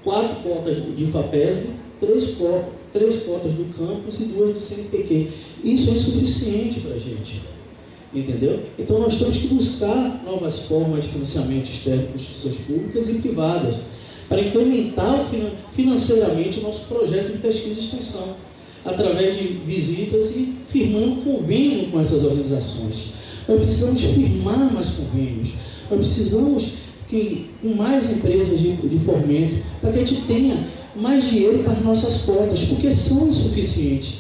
Speaker 4: 4 cotas de FAPESB, 3 cotas do campus e 2 do CNPq. Isso é insuficiente para a gente, entendeu? Então nós temos que buscar novas formas de financiamento externo para instituições públicas e privadas, para incrementar financeiramente o nosso projeto de pesquisa e extensão, através de visitas e firmando convênio com essas organizações. Nós precisamos firmar mais convênios, nós precisamos que com mais empresas de fomento, para que a gente tenha mais dinheiro para as nossas cotas, porque são insuficientes.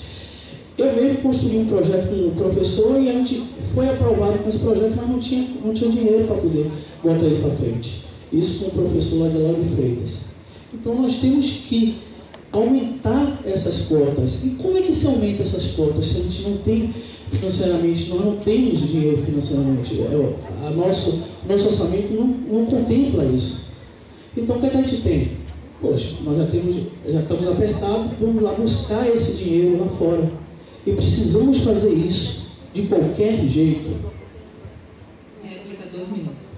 Speaker 4: Eu mesmo construí um projeto com o professor e a gente foi aprovado com esse projeto, mas não tinha dinheiro para poder botar ele para frente. Isso com o professor lá de Lauro de Freitas. Então nós temos que aumentar essas cotas. E como é que se aumenta essas cotas se a gente não tem financeiramente, nós não temos dinheiro financeiramente? Nosso orçamento não contempla isso. Então o que a gente tem? Poxa, nós já estamos apertados, vamos lá buscar esse dinheiro lá fora. E precisamos fazer isso de qualquer jeito.
Speaker 1: Réplica, 2 minutos.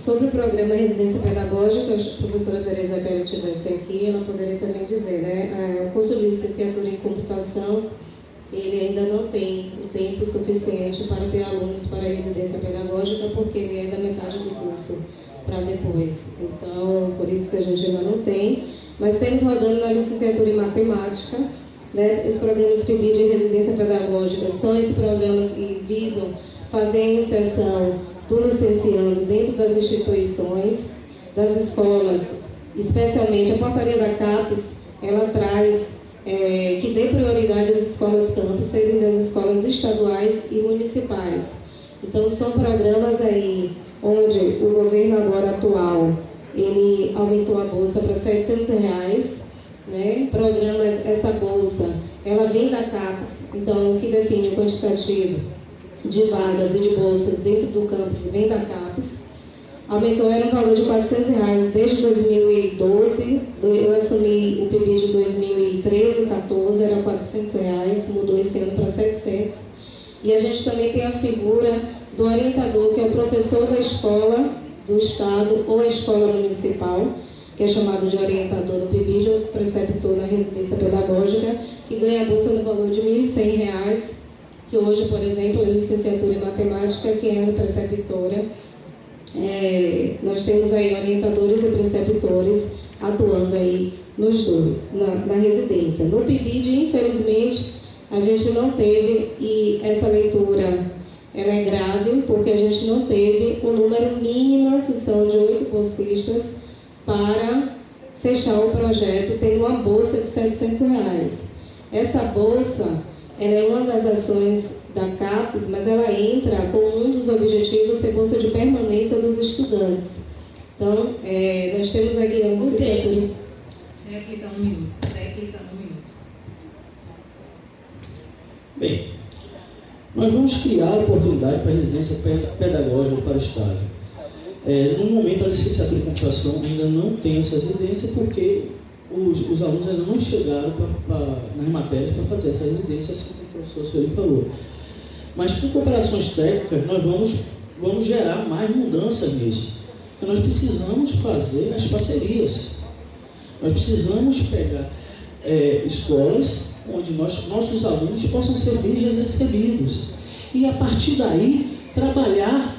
Speaker 5: Sobre o programa Residência Pedagógica, a professora Tereza Pérez estivesse aqui, ela poderia também dizer, né? O curso de licenciatura em computação, ele ainda não tem o tempo suficiente para ter alunos para a residência pedagógica, porque ele é da metade do curso para depois. Então, por isso que a gente ainda não tem. Mas temos rodando na licenciatura em matemática, né? Os programas PIBID de residência pedagógica são esses programas que visam fazer a inserção do licenciando dentro das instituições, das escolas, especialmente a portaria da CAPES, ela traz que dê prioridade às escolas campus, serem das escolas estaduais e municipais. Então, são programas aí onde o governo agora atual, ele aumentou a bolsa para R$ 700, né? Programas, essa bolsa, ela vem da CAPES, então o que define o quantitativo de vagas e de bolsas dentro do campus vem da CAPES. Aumentou, era um valor de R$ 400 desde 2012, eu assumi o PIBID de 2013 e 2014, era R$ 400, mudou esse ano para 700. E a gente também tem a figura do orientador, que é o professor da escola do Estado ou a escola municipal, que é chamado de orientador do PIBID, ou preceptor na residência pedagógica, que ganha a bolsa no valor de R$ 1.100, que hoje, por exemplo, é licenciatura em matemática, quem é preceptora. Nós temos aí orientadores e preceptores atuando aí nos dois, na residência. No PIBID, infelizmente, a gente não teve, e essa leitura ela é grave, porque a gente não teve o número mínimo, que são de 8 bolsistas, para fechar o projeto, tendo uma bolsa de R$ 700. Essa bolsa, ela é uma das ações da CAPES, mas ela entra com um dos objetivos ser bolsa de permanência dos estudantes. Então, nós temos aqui a licenciatura.
Speaker 1: Réplica, 1 minuto. Réplica, 1 minuto.
Speaker 4: Bem, nós vamos criar oportunidade para a residência pedagógica para o estágio. No momento, a licenciatura em computação ainda não tem essa residência, porque os alunos ainda não chegaram nas matérias para fazer essa residência, assim como o professor Sueli falou. Mas com cooperações técnicas, nós vamos gerar mais mudanças nisso. Então, nós precisamos fazer as parcerias. Nós precisamos pegar escolas onde nossos alunos possam ser bem recebidos. E, a partir daí, trabalhar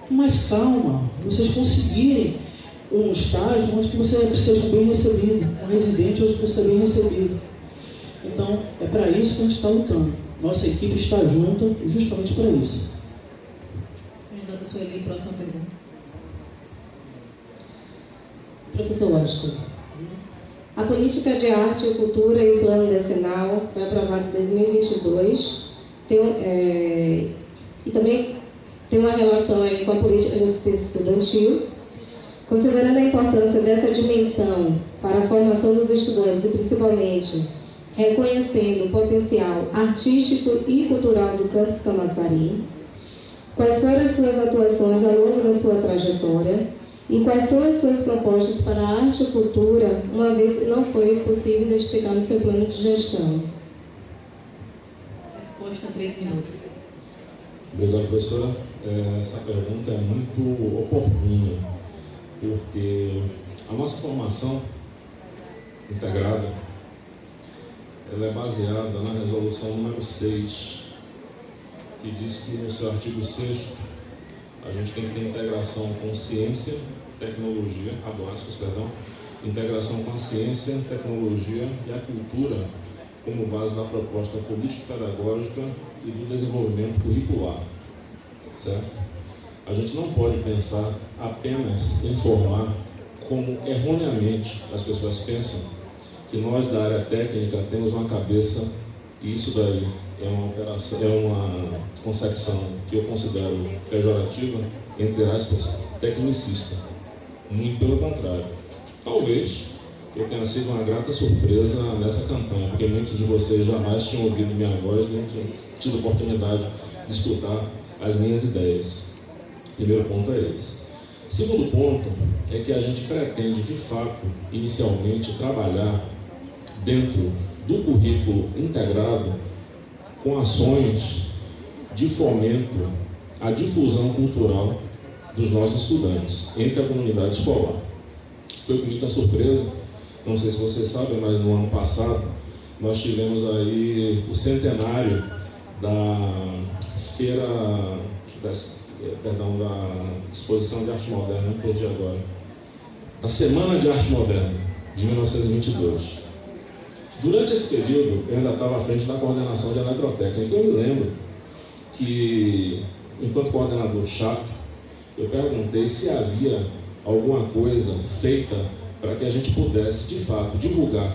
Speaker 4: com mais calma. Vocês conseguirem um estágio onde você seja bem recebido, um residente onde você é bem recebido. Então, é para isso que a gente está lutando. Nossa equipe está junta justamente para isso.
Speaker 1: Candidata Sueli, próxima pergunta.
Speaker 5: Professor Washington, a política de arte e cultura e o plano decenal foi aprovado em 2022 e também tem uma relação aí com a política de assistência estudantil. Considerando a importância dessa dimensão para a formação dos estudantes e principalmente reconhecendo o potencial artístico e cultural do campus Camaçari, quais foram as suas atuações ao longo da sua trajetória e quais são as suas propostas para a arte e cultura, uma vez que não foi possível identificar no seu plano de gestão?
Speaker 1: Resposta, 3 minutos.
Speaker 3: Obrigado, professora. Essa pergunta é muito oportuna, porque a nossa formação integrada ela é baseada na resolução número 6, que diz que no seu artigo 6º a gente tem que ter integração com ciência, tecnologia, integração com a ciência, tecnologia e a cultura como base da proposta político-pedagógica e do desenvolvimento curricular, certo? A gente não pode pensar apenas em formar, como erroneamente as pessoas pensam, que nós da área técnica temos uma cabeça, e isso daí é uma concepção que eu considero pejorativa, entre aspas, tecnicista. Muito pelo contrário. Talvez eu tenha sido uma grata surpresa nessa campanha, porque muitos de vocês jamais tinham ouvido minha voz, nem tinham tido oportunidade de escutar as minhas ideias. Primeiro ponto é esse. Segundo ponto é que a gente pretende, de fato, inicialmente, trabalhar dentro do currículo integrado com ações de fomento à difusão cultural dos nossos estudantes entre a comunidade escolar. Foi com muita surpresa, não sei se vocês sabem, mas no ano passado nós tivemos aí o centenário da feira, da exposição de arte moderna, não perdi agora, da Semana de Arte Moderna, de 1922. Durante esse período, eu ainda estava à frente da coordenação de eletrotécnica. Eu me lembro que, enquanto coordenador chato, eu perguntei se havia alguma coisa feita para que a gente pudesse, de fato, divulgar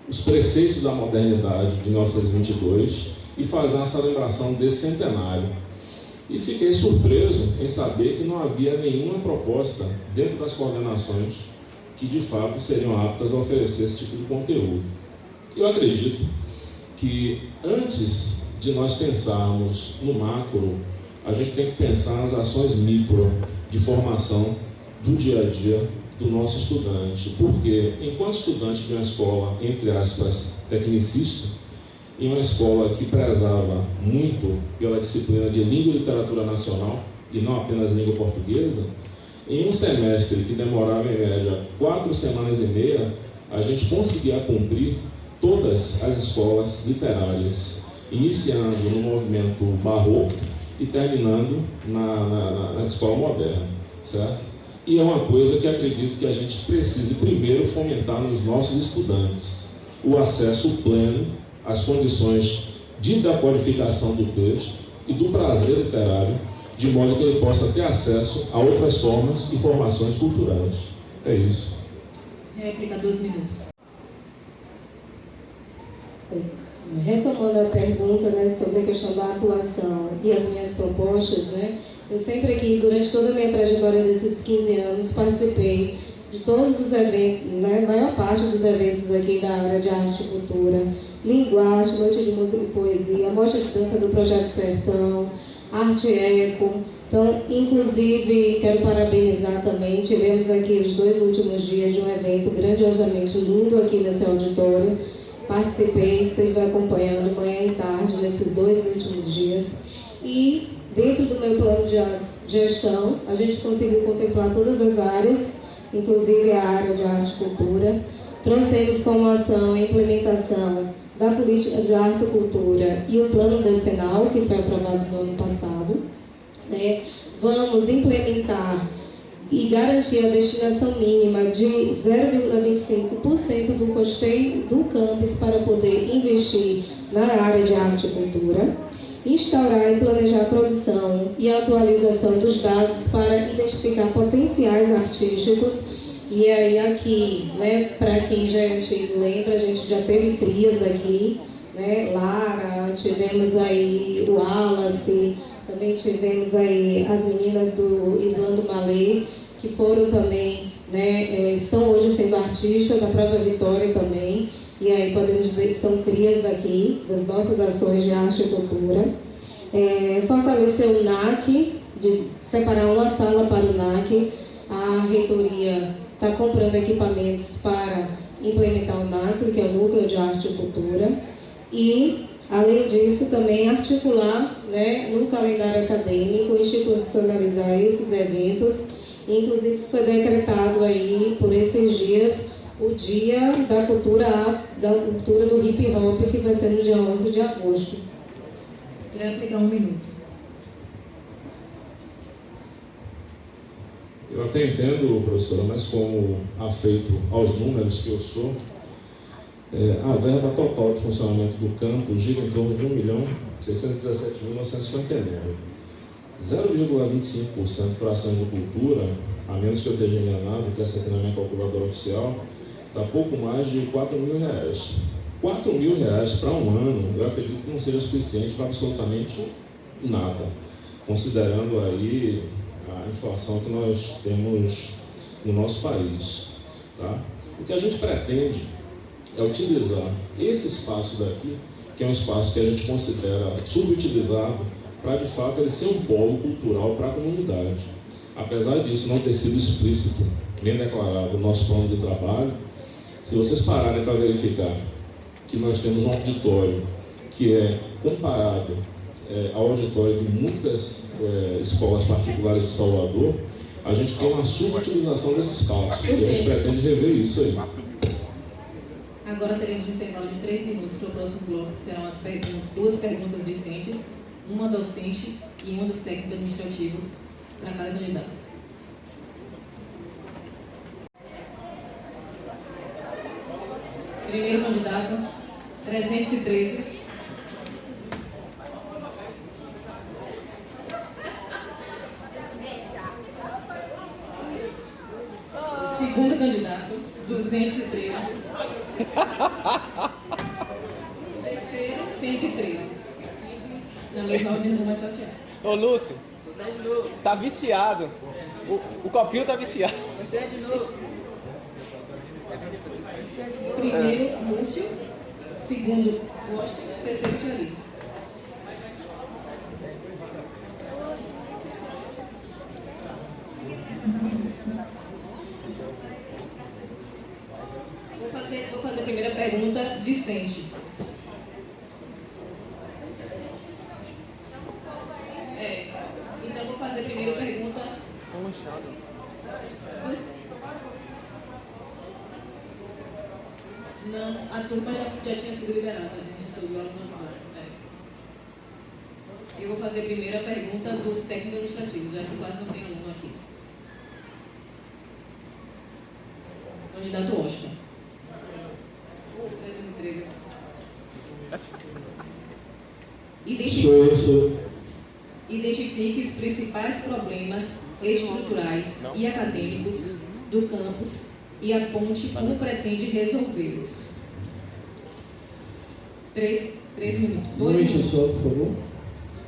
Speaker 3: os preceitos da modernidade de 1922 e fazer uma celebração desse centenário. E fiquei surpreso em saber que não havia nenhuma proposta dentro das coordenações que, de fato, seriam aptas a oferecer esse tipo de conteúdo. Eu acredito que, antes de nós pensarmos no macro, a gente tem que pensar nas ações micro de formação do dia a dia do nosso estudante. Porque, enquanto estudante de uma escola, entre aspas, tecnicista, em uma escola que prezava muito pela disciplina de língua e literatura nacional, e não apenas língua portuguesa, em um semestre que demorava em média 4 semanas e meia, a gente conseguia cumprir todas as escolas literárias, iniciando no movimento barroco e terminando na escola moderna, certo? E é uma coisa que acredito que a gente precise primeiro fomentar nos nossos estudantes, o acesso pleno às condições da qualificação do texto e do prazer literário, de modo que ele possa ter acesso a outras formas e formações culturais. É isso.
Speaker 1: Réplica, 2 minutos.
Speaker 5: Retomando a pergunta, né, sobre a questão da atuação e as minhas propostas, né, eu sempre aqui, durante toda a minha trajetória desses 15 anos, participei de todos os eventos, né, a maior parte dos eventos aqui da área de arte e cultura, linguagem, noite de música e poesia, mostra de dança do Projeto Sertão, Arte Eco. Então, inclusive, quero parabenizar também, tivemos aqui os 2 últimos dias de um evento grandiosamente lindo aqui nesse auditório. Participei, estive acompanhando manhã e tarde nesses 2 últimos dias. E, dentro do meu plano de gestão, a gente conseguiu contemplar todas as áreas, inclusive a área de arte e cultura. Trouxemos como ação a implementação da política de arte e cultura e o plano decenal, que foi aprovado no ano passado. Vamos implementar e garantir a destinação mínima de 0,25% do custeio do campus para poder investir na área de arte e cultura. Instaurar e planejar a produção e a atualização dos dados para identificar potenciais artísticos. E aí aqui, né, para quem já é antigo lembra, a gente já teve crias aqui, né, Lara, tivemos aí o Wallace, também tivemos aí as meninas do Islã do Malê, que foram também, né, estão hoje sendo artistas, a própria Vitória também, e aí podemos dizer que são crias daqui, das nossas ações de arte e cultura. Fortalecer o NAC, de separar uma sala para o NAC, a reitoria está comprando equipamentos para implementar o NAC, que é o Núcleo de Arte e Cultura, e, além disso, também articular, né, no calendário acadêmico, institucionalizar esses eventos. Inclusive, foi decretado aí, por esses dias, o Dia da Cultura do Hip Hop, que vai ser no dia 11 de agosto.
Speaker 1: Réplica, 1 minuto.
Speaker 3: Eu até entendo, professora, mas como afeito aos números que eu sou, a verba total de funcionamento do campo gira em torno de 1.617.959. 0,25% para ações de cultura, a menos que eu esteja enganado, que essa aqui na minha calculadora oficial, dá pouco mais de R$4.000. R$4.000 para um ano, eu acredito que não seja suficiente para absolutamente nada, considerando aí a inflação que nós temos no nosso país. Tá? O que a gente pretende é utilizar esse espaço daqui, que é um espaço que a gente considera subutilizado, para de fato ele ser um polo cultural para a comunidade. Apesar disso não ter sido explícito nem declarado no nosso plano de trabalho, se vocês pararem para verificar que nós temos um auditório que é comparado ao auditório de muitas escolas particulares de Salvador, a gente tem uma subutilização desse espaço e a gente pretende rever isso aí.
Speaker 1: Agora teremos um intervalo de 3 minutos para o próximo bloco, que serão duas perguntas discentes, uma docente e uma dos técnicos administrativos para cada candidato. Primeiro candidato, 313. Segundo candidato, 213. Terceiro, 113. Na mesma ordem, não vou mais sortear.
Speaker 2: Ô, Lúcio, tá viciado. O copinho tá viciado.
Speaker 1: Primeiro, Lúcio. Segundo, Washington. Terceiro, Thiago. Vou fazer a primeira pergunta discente. Então, vou fazer a primeira pergunta.
Speaker 2: Estou manchado.
Speaker 1: Não, a turma já tinha sido liberada, a gente subiu ela no Eu vou fazer a primeira pergunta dos técnicos administrativos, já que quase não tem aluno aqui. Candidato Washington. Identifique os principais problemas estruturais e acadêmicos do campus e aponte como pretende resolvê-los. 3 minutos. 2 minutos.
Speaker 4: Só, por favor.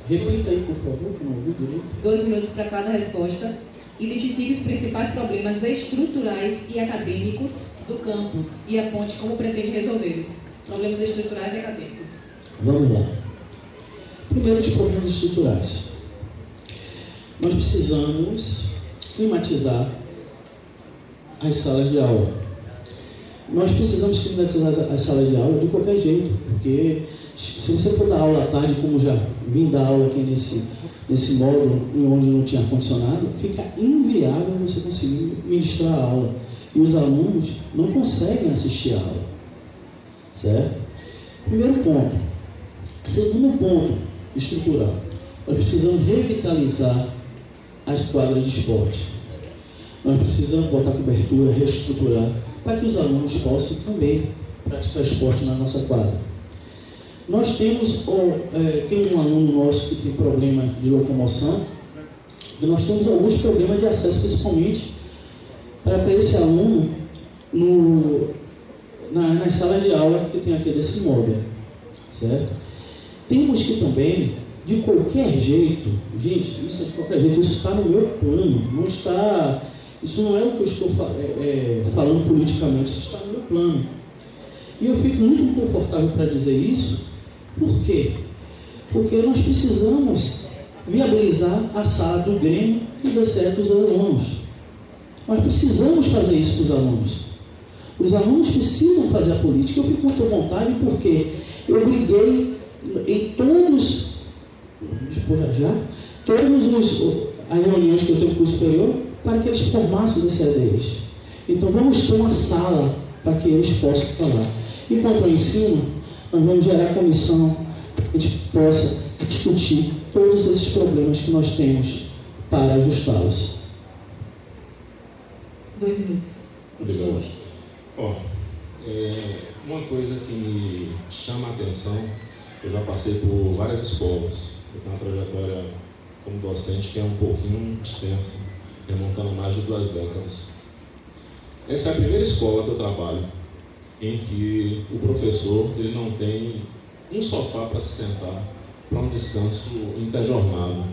Speaker 4: Repita aí, por favor, que não ouvi direito.
Speaker 1: 2 minutos para cada resposta. Identifique os principais problemas estruturais e acadêmicos do campus e aponte como pretende resolvê-los. Problemas estruturais e acadêmicos.
Speaker 4: Vamos lá. Primeiro, os problemas estruturais. Nós precisamos climatizar as salas de aula. Nós precisamos climatizar as salas de aula de qualquer jeito, porque se você for dar aula à tarde, como já vim dar aula aqui nesse módulo, onde não tinha ar-condicionado, fica inviável você conseguir ministrar a aula. E os alunos não conseguem assistir a aula. Certo? Primeiro ponto. Segundo ponto estrutural. Nós precisamos revitalizar as quadras de esporte. Nós precisamos botar cobertura, reestruturar, para que os alunos possam também praticar esporte na nossa quadra. Nós temos, tem um aluno nosso que tem problema de locomoção, e nós temos alguns problemas de acesso, principalmente para esse aluno nas salas de aula que tem aqui desse imóvel, certo? Temos que também, de qualquer jeito, gente, isso é de qualquer jeito, isso está no meu plano, não está, isso não é o que eu estou falando politicamente, isso está no meu plano. E eu fico muito confortável para dizer isso. Por quê? Porque nós precisamos viabilizar a sala do Grêmio e dar certo os alunos. Nós precisamos fazer isso para os alunos. Os alunos precisam fazer a política. Eu fico muito à vontade porque eu briguei em todas as reuniões que eu tenho com o curso superior para que eles formassem o DCE deles. Então vamos ter uma sala para que eles possam falar. E quanto ao ensino, nós vamos gerar comissão para que a gente possa discutir todos esses problemas que nós temos para ajustá-los.
Speaker 1: 2 minutos.
Speaker 3: Obrigado. Uma coisa que me chama a atenção, eu já passei por várias escolas, eu tenho uma trajetória como docente que é um pouquinho extensa, remontando mais de 2 décadas. Essa é a primeira escola que eu trabalho. em que o professor ele não tem um sofá para se sentar para um descanso interjornada,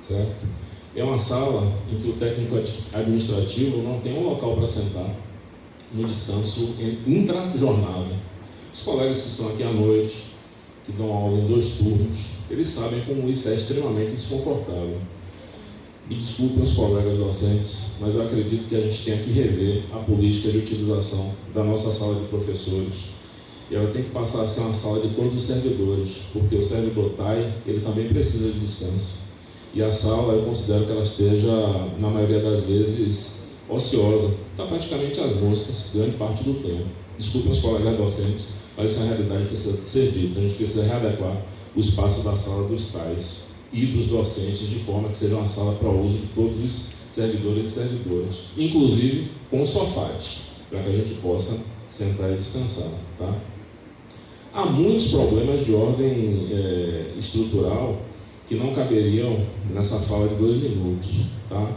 Speaker 3: certo? É uma sala em que o técnico administrativo não tem um local para sentar no descanso intra-jornada. Os colegas que estão aqui à noite, que dão aula em 2 turnos, eles sabem como isso é extremamente desconfortável. E desculpem os colegas docentes, mas eu acredito que a gente tem que rever a política de utilização da nossa sala de professores. E ela tem que passar a ser uma sala de todos os servidores, porque o servidor TAI, ele também precisa de descanso. E a sala, eu considero que ela esteja, na maioria das vezes, ociosa. Está praticamente às moscas, grande parte do tempo. Desculpem os colegas docentes, mas essa é a realidade que precisa ser dita. A gente precisa readequar o espaço da sala dos TAIs e dos docentes, de forma que seja uma sala para uso de todos os servidores e servidoras, inclusive com sofás, para que a gente possa sentar e descansar. Tá? Há muitos problemas de ordem estrutural que não caberiam nessa fala de 2 minutos. Tá?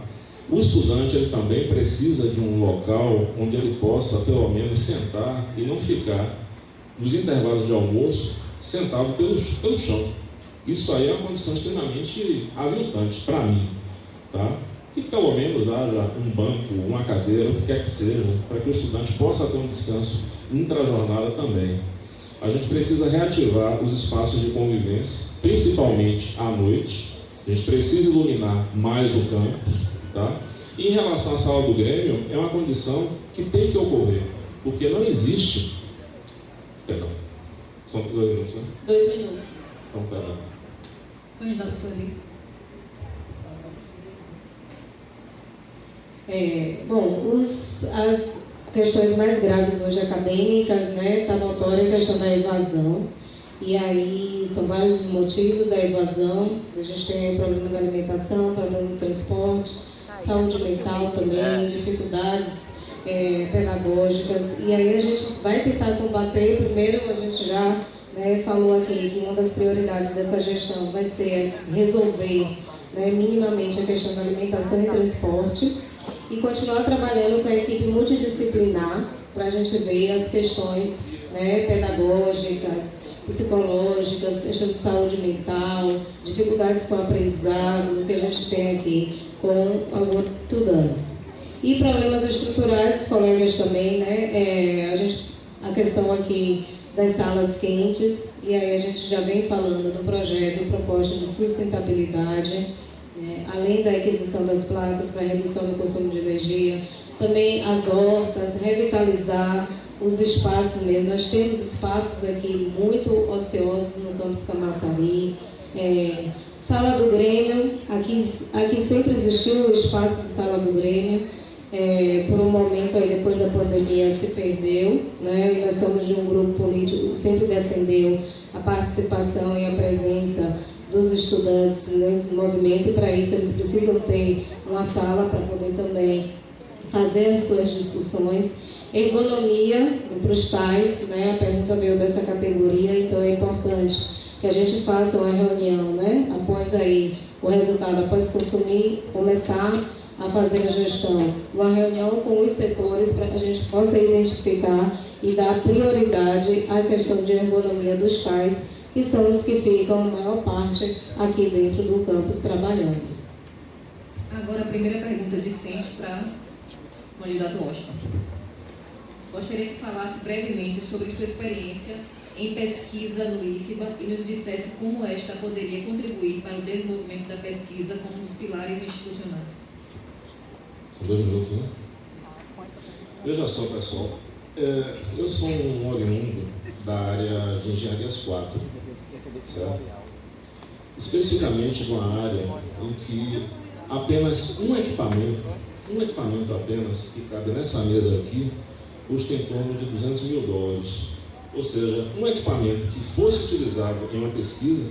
Speaker 3: O estudante ele também precisa de um local onde ele possa, pelo menos, sentar e não ficar, nos intervalos de almoço, sentado pelo chão. Isso aí é uma condição extremamente aviltante para mim. Tá? Que pelo menos haja um banco, uma cadeira, o que quer que seja, para que o estudante possa ter um descanso intra-jornada também. A gente precisa reativar os espaços de convivência, principalmente à noite. A gente precisa iluminar mais o campus. Tá? E em relação à sala do Grêmio, é uma condição que tem que ocorrer, porque não existe... Perdão, são 2 minutos, né?
Speaker 5: 2 minutos.
Speaker 3: Então, perdão.
Speaker 1: Candidato Sueli.
Speaker 5: Bom, as questões mais graves hoje acadêmicas, né, está notória a questão da evasão. E aí são vários os motivos da evasão. A gente tem o problema da alimentação, problema do transporte, saúde mental também, dificuldades pedagógicas. E aí a gente vai tentar combater. Primeiro, a gente já falou aqui que uma das prioridades dessa gestão vai ser resolver minimamente a questão da alimentação e transporte e continuar trabalhando com a equipe multidisciplinar para a gente ver as questões pedagógicas, psicológicas, questão de saúde mental, dificuldades com o aprendizado, do que a gente tem aqui com alguns estudantes. E problemas estruturais, os colegas também, a questão aqui das salas quentes, e aí a gente já vem falando do projeto, proposta de sustentabilidade, além da aquisição das placas para redução do consumo de energia, também as hortas, revitalizar os espaços mesmo. Nós temos espaços aqui muito ociosos no campus Camaçari, sala do Grêmio, aqui sempre existiu o espaço de sala do Grêmio, por um momento aí depois da pandemia se perdeu, e nós somos de um grupo político que sempre defendeu a participação e a presença dos estudantes nesse movimento, e para isso eles precisam ter uma sala para poder também fazer as suas discussões. Ergonomia para os TAIs, a pergunta veio dessa categoria, então é importante que a gente faça uma reunião, após aí o resultado, após consumir, começar a fazer a gestão, uma reunião com os setores para que a gente possa identificar e dar prioridade à questão de ergonomia dos TAIs, que são os que ficam a maior parte aqui dentro do campus trabalhando.
Speaker 1: Agora a primeira pergunta discente para o candidato Washington. Gostaria que falasse brevemente sobre sua experiência em pesquisa no IFBA e nos dissesse como esta poderia contribuir para o desenvolvimento da pesquisa como um dos pilares institucionais.
Speaker 3: 2 minutos, né? Veja só, pessoal, eu sou um oriundo da área de engenharias 4, certo? Especificamente de uma área em que apenas um equipamento apenas, que cabe nessa mesa aqui, custa em torno de $200 mil. Ou seja, um equipamento que fosse utilizado em uma pesquisa,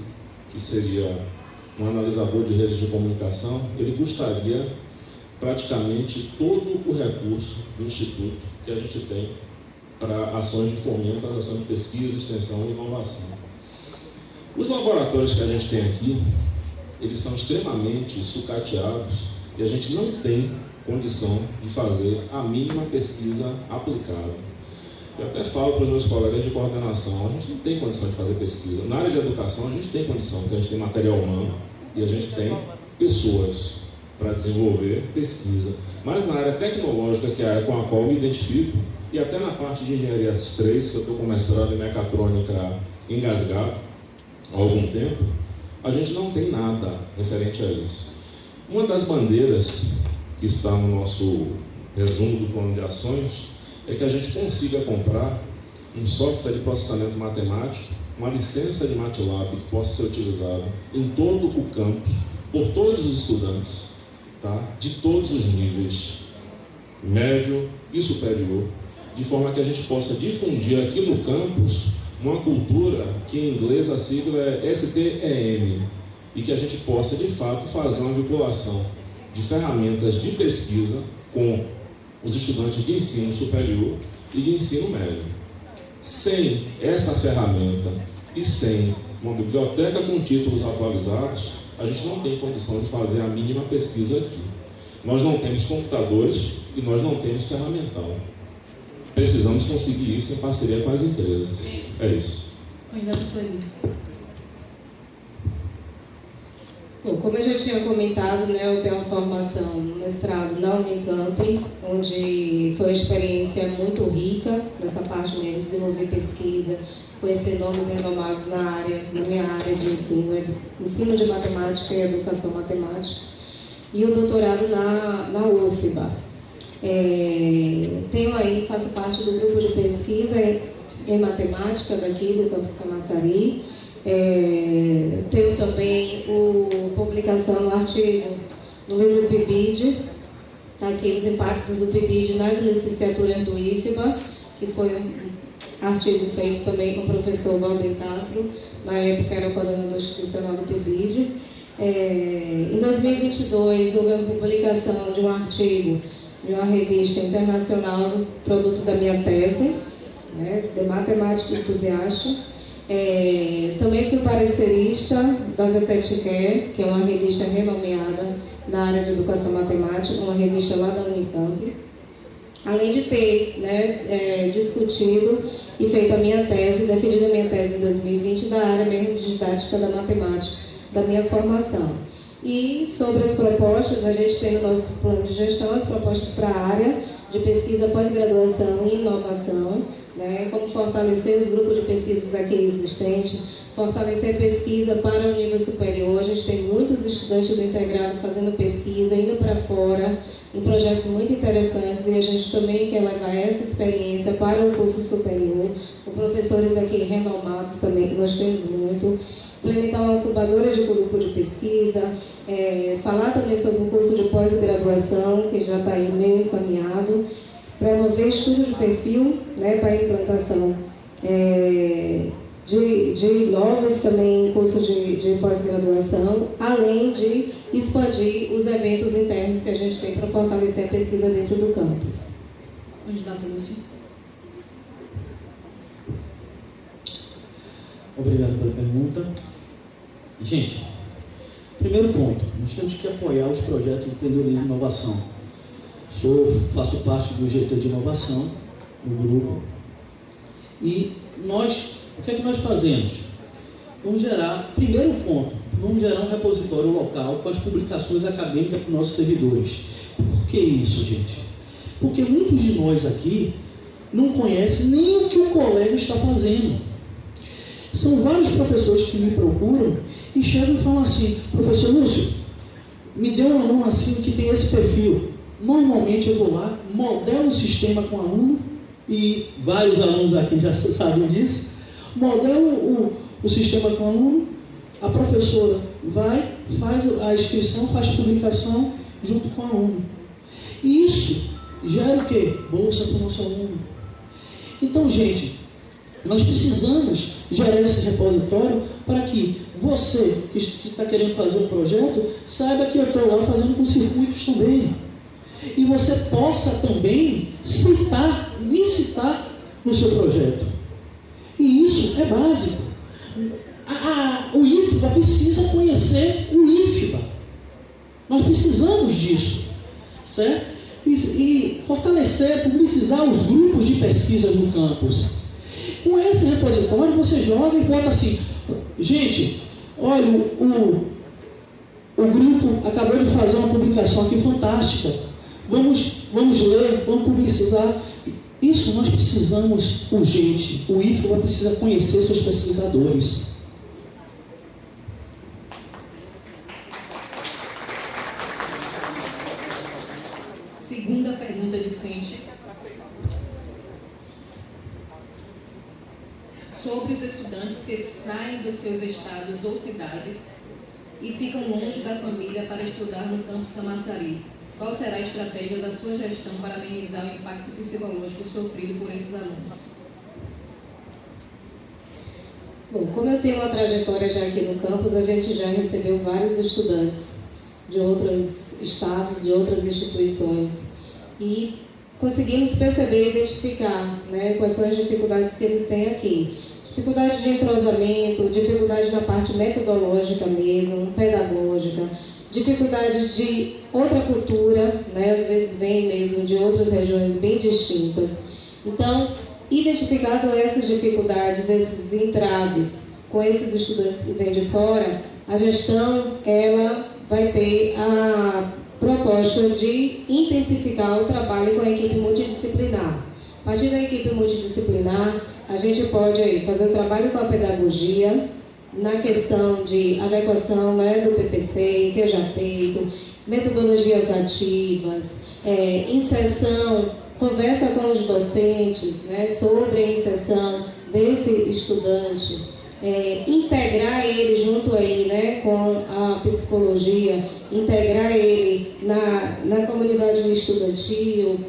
Speaker 3: que seria um analisador de redes de comunicação, ele custaria praticamente todo o recurso do Instituto que a gente tem para ações de fomento, ações de pesquisa, extensão e inovação. Os laboratórios que a gente tem aqui, eles são extremamente sucateados e a gente não tem condição de fazer a mínima pesquisa aplicada. Eu até falo para os meus colegas de coordenação, a gente não tem condição de fazer pesquisa. Na área de educação, a gente tem condição, porque a gente tem material humano e a gente tem pessoas para desenvolver pesquisa. Mas na área tecnológica, que é a área com a qual eu me identifico, e até na parte de engenharia 3, que eu estou com mestrado em mecatrônica engasgado há algum tempo, a gente não tem nada referente a isso. Uma das bandeiras que está no nosso resumo do plano de ações é que a gente consiga comprar um software de processamento matemático, uma licença de MATLAB que possa ser utilizada em todo o campus, por todos os estudantes, tá? De todos os níveis, médio e superior, de forma que a gente possa difundir aqui no campus uma cultura que em inglês a sigla é STEM, e que a gente possa de fato fazer uma vinculação de ferramentas de pesquisa com os estudantes de ensino superior e de ensino médio. Sem essa ferramenta e sem uma biblioteca com títulos atualizados, a gente não tem condição de fazer a mínima pesquisa aqui. Nós não temos computadores e nós não temos ferramental. Precisamos conseguir isso em parceria com as empresas. É isso.
Speaker 5: Bom, como eu já tinha comentado, né, eu tenho uma formação no mestrado na Unicamp, onde foi uma experiência muito rica nessa parte mesmo, de desenvolver pesquisa, conhecer nomes renomados na minha área de ensino de matemática e educação matemática, e o doutorado na UFBA. Faço parte do grupo de pesquisa em matemática daqui do campus Camaçari. Tenho também publicação no artigo no livro do PIBID, tá aqui os impactos do PIBID nas licenciaturas do IFBA, que foi um artigo feito também com o professor Walden Castro, na época era o coordenador institucional do PIBID. Em 2022 houve a publicação de um artigo de uma revista internacional, produto da minha tese, né, de matemática entusiasta. Também fui parecerista da Zetetiquer, que é uma revista renomeada na área de educação matemática, uma revista lá da Unicamp. Além de ter, né, discutido e feito a minha tese, defendido a minha tese em 2020 da área mesmo de didática da matemática, da minha formação. E sobre as propostas, a gente tem no nosso plano de gestão as propostas para a área de pesquisa, pós-graduação e inovação, né, como fortalecer os grupos de pesquisas aqui existentes, fortalecer a pesquisa para o nível superior. A gente tem muitos estudantes do integrado fazendo pesquisa, indo para fora, em projetos muito interessantes, e a gente também quer levar essa experiência para o curso superior, com professores aqui renomados também, que nós temos muito. Implementar uma incubadora de grupo de pesquisa, falar também sobre o curso de pós-graduação, que já está aí meio encaminhado, promover estudo de perfil, né, para a implantação de novos também cursos de pós-graduação, além de expandir os eventos internos que a gente tem para fortalecer a pesquisa dentro do campus.
Speaker 1: Candidato Lúcio.
Speaker 4: Obrigado pela pergunta. Gente, primeiro ponto, nós temos que apoiar os projetos de empreendedorismo e inovação. Faço parte do GT de inovação, do grupo, e o que é que nós fazemos? Vamos gerar, primeiro ponto, vamos gerar um repositório local com as publicações acadêmicas para os nossos servidores. Por que isso, gente? Porque muitos de nós aqui não conhecem nem o que o colega está fazendo. São vários professores que me procuram e chegam e falam assim: professor Lúcio, me dê um aluno assim que tem esse perfil. Normalmente eu vou lá, modelo o sistema com o aluno, e vários alunos aqui já sabem disso, modelo o sistema com o aluno, a professora vai, faz a inscrição, faz publicação junto com o aluno. E isso gera o quê? Bolsa para o nosso aluno. Então, gente, nós precisamos gerar esse repositório para que você, que está querendo fazer um projeto, saiba que eu estou lá fazendo com circuitos também. E você possa também me citar no seu projeto. E isso é básico. O IFBA precisa conhecer o IFBA. Nós precisamos disso, certo? e fortalecer, publicizar os grupos de pesquisa no campus. Com esse repositório, você joga e bota assim, gente, olha, o grupo acabou de fazer uma publicação aqui fantástica, vamos ler, vamos publicizar. Isso nós precisamos urgente. O IFBA precisa conhecer seus pesquisadores.
Speaker 1: Segunda pergunta discente. Sobre os estudantes que saem dos seus estados ou cidades e ficam longe da família para estudar no campus Camaçari. Qual será a estratégia da sua gestão para amenizar o impacto psicológico sofrido por esses alunos?
Speaker 5: Bom, como eu tenho uma trajetória já aqui no campus, a gente já recebeu vários estudantes de outros estados, de outras instituições, e conseguimos perceber e identificar, né, quais são as dificuldades que eles têm aqui. Dificuldade de entrosamento, dificuldade na parte metodológica mesmo, pedagógica, dificuldade de outra cultura, né, às vezes vem mesmo de outras regiões bem distintas. Então, identificado essas dificuldades, esses entraves com esses estudantes que vêm de fora, a gestão ela vai ter a proposta de intensificar o trabalho com a equipe multidisciplinar. A partir da equipe multidisciplinar, a gente pode aí fazer o trabalho com a pedagogia, na questão de adequação, né, do PPC, que é já feito, metodologias ativas, inserção, conversa com os docentes, né, sobre a inserção desse estudante, integrar ele junto aí, né, com a psicologia, integrar ele na comunidade estudantil,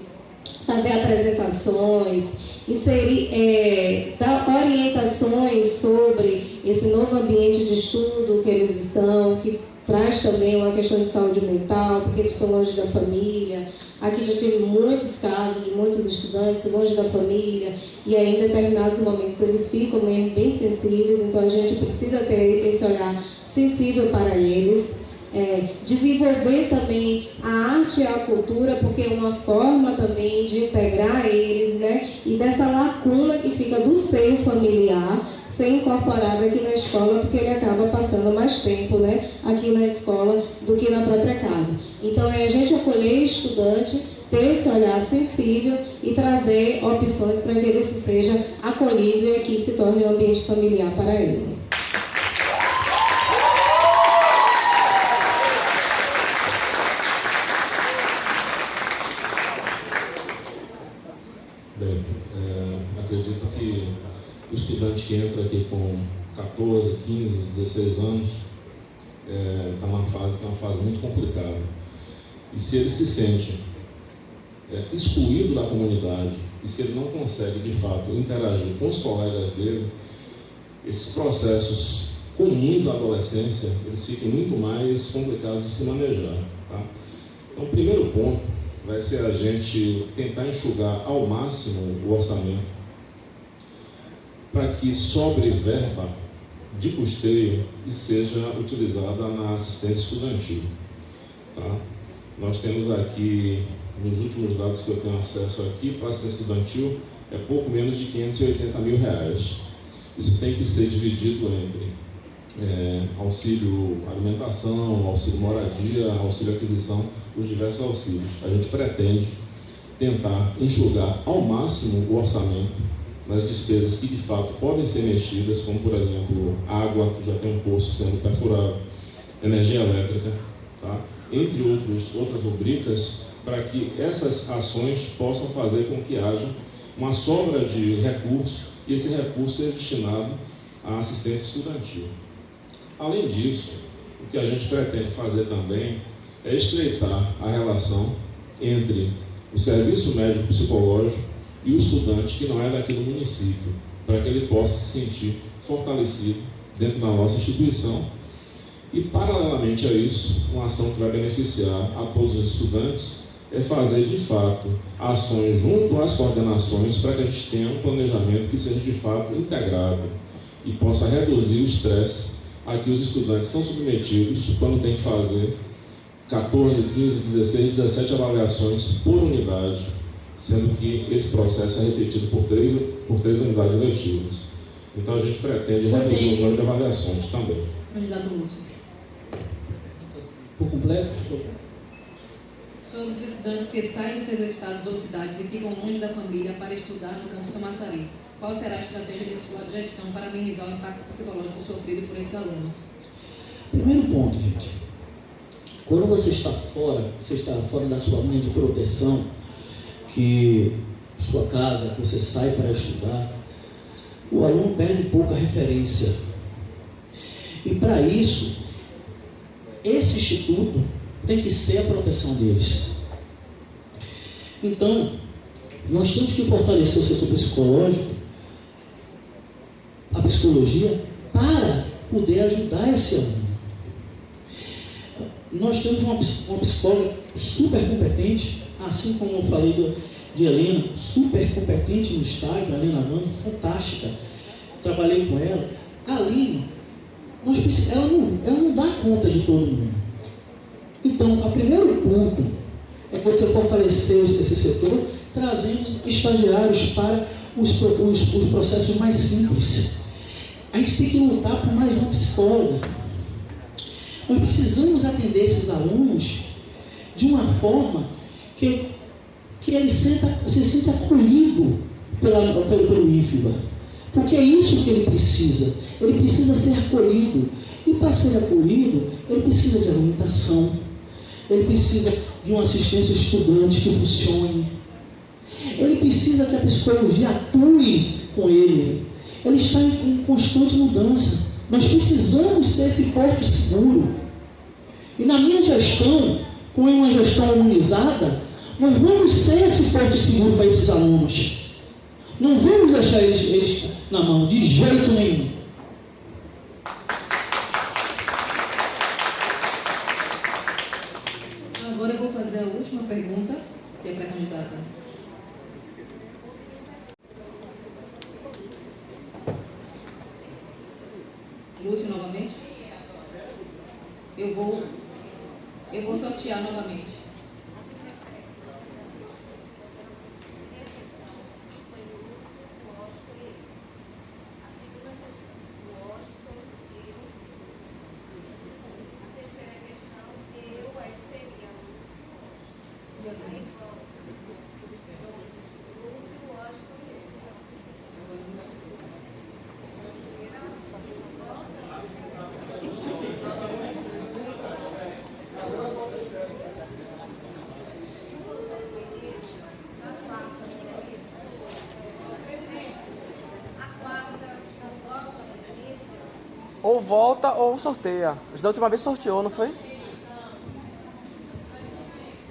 Speaker 5: fazer apresentações, inserir, dar orientações sobre esse novo ambiente de estudo que eles estão, que traz também uma questão de saúde mental, porque eles estão longe da família. Aqui já tive muitos casos de muitos estudantes longe da família, e aí em determinados momentos eles ficam mesmo bem sensíveis, então a gente precisa ter esse olhar sensível para eles. Desenvolver também a arte e a cultura, porque é uma forma também de integrar eles, né? E dessa lacuna que fica do seio familiar ser incorporado aqui na escola, porque ele acaba passando mais tempo, né, aqui na escola do que na própria casa. Então é a gente acolher estudante, ter esse olhar sensível e trazer opções para que ele seja acolhido e aqui se torne um ambiente familiar para ele.
Speaker 3: Acredito que o estudante que entra aqui com 14, 15, 16 anos está numa fase que é uma fase muito complicada. E se ele se sente excluído da comunidade, e se ele não consegue, de fato, interagir com os colegas dele, esses processos comuns da adolescência, eles ficam muito mais complicados de se manejar. Tá? Então, o primeiro ponto vai ser a gente tentar enxugar ao máximo o orçamento, para que sobre verba de custeio e seja utilizada na assistência estudantil. Tá? Nós temos aqui, nos últimos dados que eu tenho acesso aqui, para a assistência estudantil é pouco menos de R$580 mil. Isso tem que ser dividido entre auxílio alimentação, auxílio moradia, auxílio aquisição, os diversos auxílios. A gente pretende tentar enxugar ao máximo o orçamento nas despesas que de fato podem ser mexidas, como por exemplo água, que já tem um poço sendo perfurado, energia elétrica, tá? Entre outras rubricas, para que essas ações possam fazer com que haja uma sobra de recursos e esse recurso seja destinado à assistência estudantil. Além disso, o que a gente pretende fazer também é estreitar a relação entre o serviço médico psicológico e o estudante que não é daquele município, para que ele possa se sentir fortalecido dentro da nossa instituição. E, paralelamente a isso, uma ação que vai beneficiar a todos os estudantes é fazer, de fato, ações junto às coordenações para que a gente tenha um planejamento que seja, de fato, integrado e possa reduzir o estresse a que os estudantes são submetidos quando tem que fazer 14, 15, 16, 17 avaliações por unidade, sendo que esse processo é repetido por três unidades letivas. Então a gente pretende reduzir o número de avaliações também.
Speaker 1: Candidato Lúcio.
Speaker 4: Por completo?
Speaker 1: Sobre os estudantes que saem dos seus estados ou cidades e ficam longe da família para estudar no campus Camaçari, qual será a estratégia de sua gestão para amenizar o impacto psicológico sofrido por esses alunos?
Speaker 4: Primeiro ponto, gente. Quando você está fora da sua linha de proteção, que sua casa, que você sai para estudar, o aluno perde pouca referência. E para isso, esse instituto tem que ser a proteção deles. Então, nós temos que fortalecer o setor psicológico, a psicologia, para poder ajudar esse aluno. Nós temos uma psicóloga super competente, assim como eu falei de Helena, super competente no estágio, a Helena Vanzo, fantástica. Trabalhei com ela. A Aline, ela não dá conta de todo mundo. Então, o primeiro ponto é você fortalecer esse setor, trazendo estagiários para os processos mais simples. A gente tem que lutar por mais uma psicóloga. Nós precisamos atender esses alunos de uma forma que ele se sinta acolhido pelo IFBA. Porque é isso que ele precisa. Ele precisa ser acolhido. E para ser acolhido, ele precisa de alimentação. Ele precisa de uma assistência estudante que funcione. Ele precisa que a psicologia atue com ele. Ele está em constante mudança. Nós precisamos ser esse porto seguro. E na minha gestão, com uma gestão humanizada, nós vamos ser esse porto seguro para esses alunos. Não vamos deixar eles na mão, de jeito nenhum.
Speaker 1: Agora eu vou fazer a última pergunta, que é para a candidata. Lúcio, novamente. Eu vou sortear novamente.
Speaker 2: Ou volta ou sorteia. Da última vez sorteou, não foi?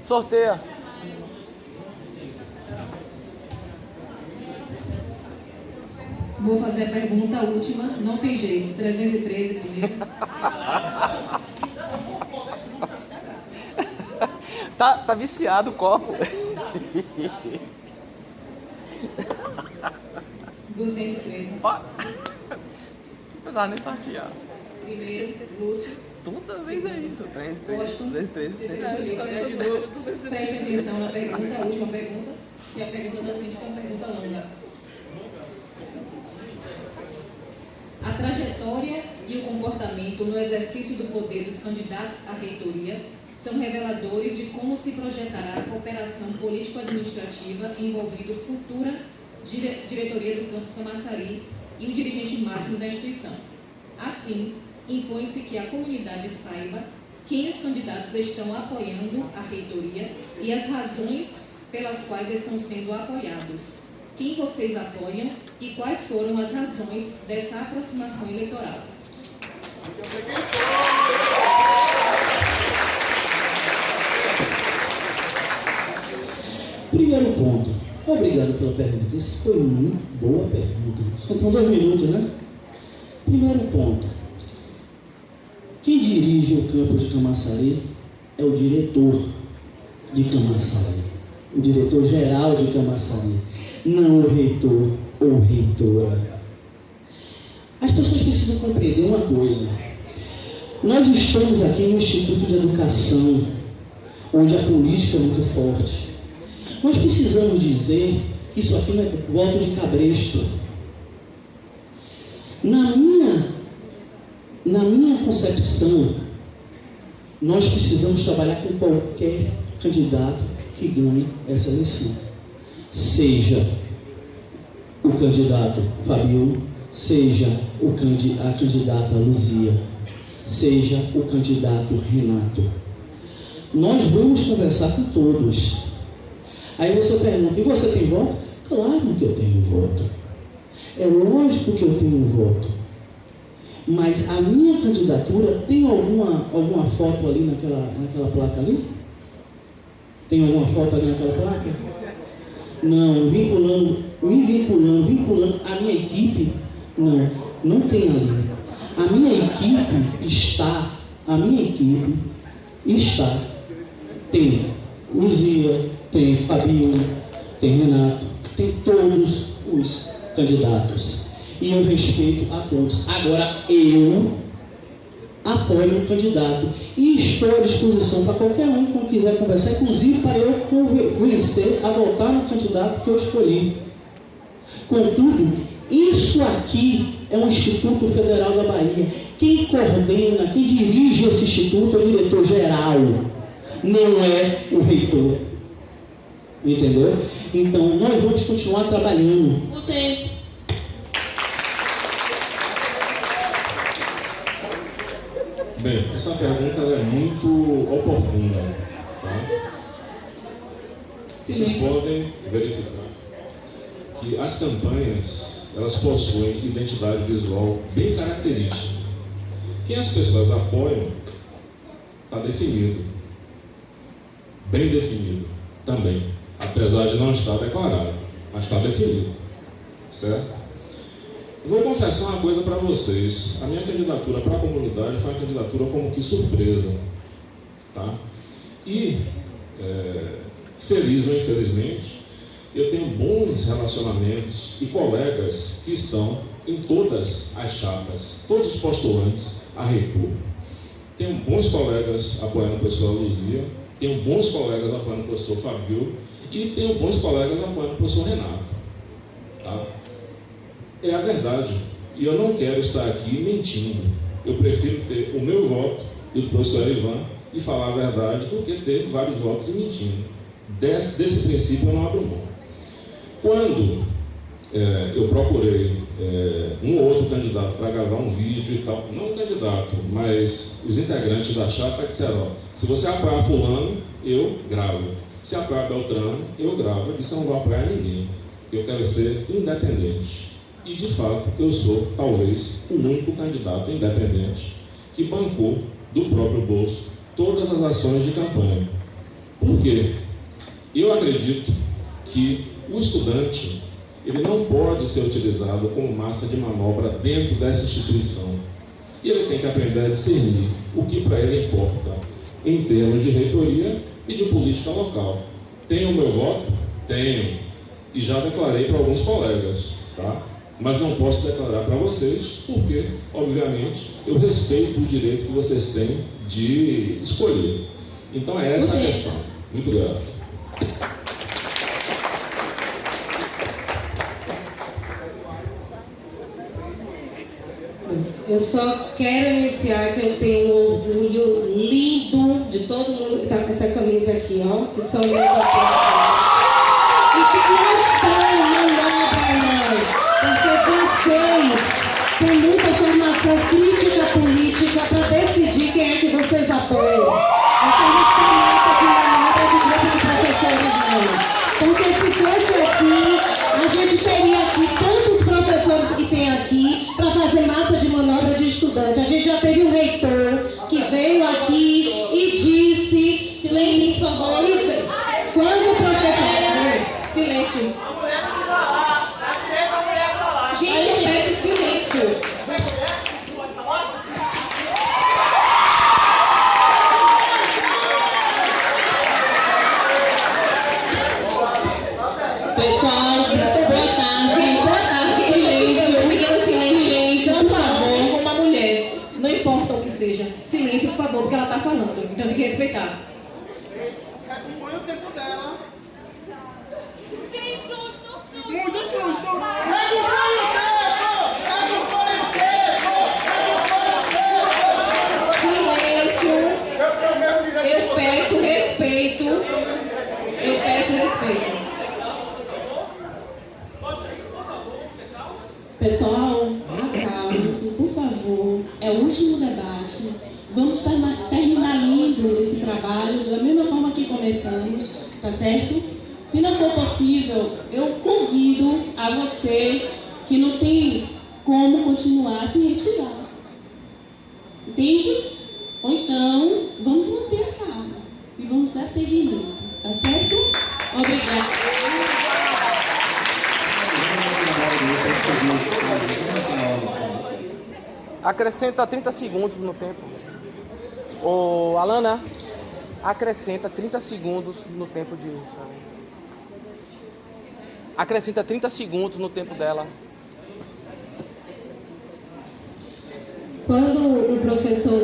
Speaker 2: Sorteia.
Speaker 1: Vou fazer a pergunta última, não tem jeito. 313 primeiro.
Speaker 2: Tá viciado o copo.
Speaker 1: 213.
Speaker 2: Ó. Apesar nem sortear.
Speaker 1: Primeiro, Lúcio.
Speaker 2: Toda vez é isso. 3,
Speaker 1: Washington.
Speaker 2: 3.
Speaker 1: Preste atenção na pergunta, a última pergunta, que é a pergunta da Cintia, que é uma pergunta longa. A trajetória e o comportamento no exercício do poder dos candidatos à reitoria são reveladores de como se projetará a cooperação político-administrativa envolvendo futura diretoria do campus Camaçari e o dirigente máximo da instituição. Assim, impõe-se que a comunidade saiba quem os candidatos estão apoiando a reitoria e as razões pelas quais estão sendo apoiados. Quem vocês apoiam e quais foram as razões dessa aproximação eleitoral.
Speaker 4: Primeiro ponto. Obrigado pela pergunta. Isso foi muito boa pergunta. Só com 2 minutos, né? Primeiro ponto. Quem dirige o campus de Camaçari é o diretor de Camaçari. O diretor geral de Camaçari. Não o reitor ou reitora. As pessoas precisam compreender uma coisa. Nós estamos aqui no Instituto de Educação onde a política é muito forte. Nós precisamos dizer que isso aqui não é voto de cabresto. Na minha concepção, nós precisamos trabalhar com qualquer candidato que ganhe essa eleição. Seja o candidato Fabio, seja a candidata Luzia, seja o candidato Renato. Nós vamos conversar com todos. Aí você pergunta, e você tem voto? Claro que eu tenho voto. É lógico que eu tenho voto. Mas a minha candidatura tem alguma foto ali naquela placa ali? Tem alguma foto ali naquela placa? Não, vinculando a minha equipe, não tem ali. A minha equipe está, tem Luzia, tem Fabio, tem Renato, tem todos os candidatos. E eu respeito a todos. Agora, eu apoio o candidato e estou à disposição para qualquer um que quiser conversar, inclusive para eu convencer a votar no candidato que eu escolhi. Contudo, isso aqui é um Instituto Federal da Bahia. Quem coordena, quem dirige esse instituto é o diretor-geral, não é o reitor. Entendeu? Então, nós vamos continuar trabalhando.
Speaker 5: O tempo.
Speaker 3: Bem, essa pergunta é muito oportuna. Tá? Vocês podem verificar que as campanhas, elas possuem identidade visual bem característica. Quem as pessoas apoiam está definido, bem definido também, apesar de não estar declarado, mas está definido, certo? Vou confessar uma coisa para vocês. A minha candidatura para a comunidade foi uma candidatura como que surpresa, tá? E, feliz ou infelizmente, eu tenho bons relacionamentos e colegas que estão em todas as chapas, todos os postulantes a reitor. Tenho bons colegas apoiando o professor Luzia, tenho bons colegas apoiando o professor Fabio e tenho bons colegas apoiando o professor Renato, tá? É a verdade. E eu não quero estar aqui mentindo. Eu prefiro ter o meu voto e o do professor Ivan e falar a verdade do que ter vários votos e mentindo. Desse princípio eu não abro mão. Quando eu procurei um ou outro candidato para gravar um vídeo e tal, não o candidato, mas os integrantes da chapa disseram, ó, se você apoiar fulano, eu gravo. Se apoiar Beltrano, eu gravo. Eu disse, eu não vou apoiar ninguém. Eu quero ser independente. E, de fato, eu sou, talvez, o único candidato independente que bancou do próprio bolso todas as ações de campanha. Por quê? Eu acredito que o estudante, ele não pode ser utilizado como massa de manobra dentro dessa instituição. E ele tem que aprender a discernir o que para ele importa em termos de reitoria e de política local. Tenho o meu voto? Tenho. E já declarei para alguns colegas, tá? Mas não posso declarar para vocês, porque, obviamente, eu respeito o direito que vocês têm de escolher. Então é essa a questão. Muito obrigado.
Speaker 5: Eu só quero iniciar que eu tenho um orgulho lindo de todo mundo que está com essa camisa aqui, ó, que são meus apoiadores. E que não estão manobra, não. Porque vocês têm muita formação crítica política para decidir quem é que vocês apoiam. Então não se mata de manobra de grupo de professores, não. Porque se fosse aqui, a gente teria aqui tantos professores que tem aqui para fazer massa de manobra de estudante. A gente já teve um reitor que veio aqui e disse, silêncio, por favor, quando o professor...
Speaker 1: Silêncio.
Speaker 6: A mulher não falar, dá direito a mulher falar.
Speaker 1: Gente, eu peço silêncio.
Speaker 6: Pode falar?
Speaker 5: Pessoal, boa tarde, silêncio.
Speaker 1: Eu pedi silêncio, por favor,
Speaker 5: favor.
Speaker 1: com uma mulher. Não importa o que seja. Silêncio, por favor, porque ela está falando. Então tem que respeitar.
Speaker 6: Recomponha o tempo dela.
Speaker 7: Sim, justo.
Speaker 6: Muito justo. Recomponha o tempo. Recomponha o tempo.
Speaker 1: Silêncio. Eu peço respeito. Eu peço respeito.
Speaker 8: Pessoal, acalme-se, por favor. É o último debate. Vamos terminar lindo esse trabalho da mesma forma que começamos, tá certo? Se não for possível, eu convido a você que não tem como continuar a se retirar. Entende? Ou então, vamos manter a calma e vamos dar seguimento, tá certo? Obrigada.
Speaker 2: Acrescenta 30 segundos no tempo. Ô, Alana, acrescenta 30 segundos no tempo de... Acrescenta 30 segundos no tempo dela.
Speaker 5: Quando o professor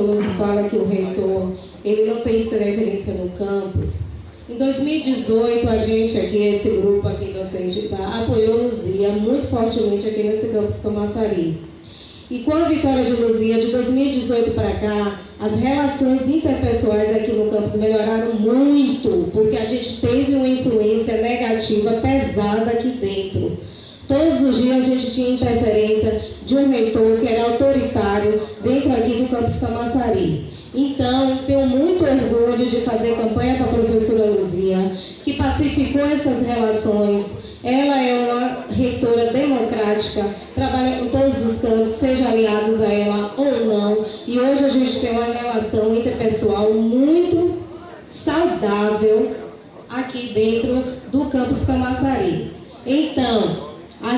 Speaker 5: Lúcio fala que o reitor ele não tem interferência no campus, em 2018 a gente aqui, esse grupo aqui docente, apoiou Luzia muito fortemente aqui nesse campus Camaçari. E com a vitória de Luzia, de 2018 para cá, as relações interpessoais aqui no campus melhoraram muito, porque a gente teve uma influência negativa pesada aqui dentro. Todos os dias a gente tinha interferência de um reitor que era autoritário dentro aqui do campus Camaçari. Então, tenho muito orgulho de fazer campanha para a professora Luzia, que pacificou essas relações. Ela é uma reitora democrática, trabalha com todos os campos, sejam aliados a ela ou não. E hoje a gente tem uma relação interpessoal muito saudável aqui dentro do campus Camaçari. Então, a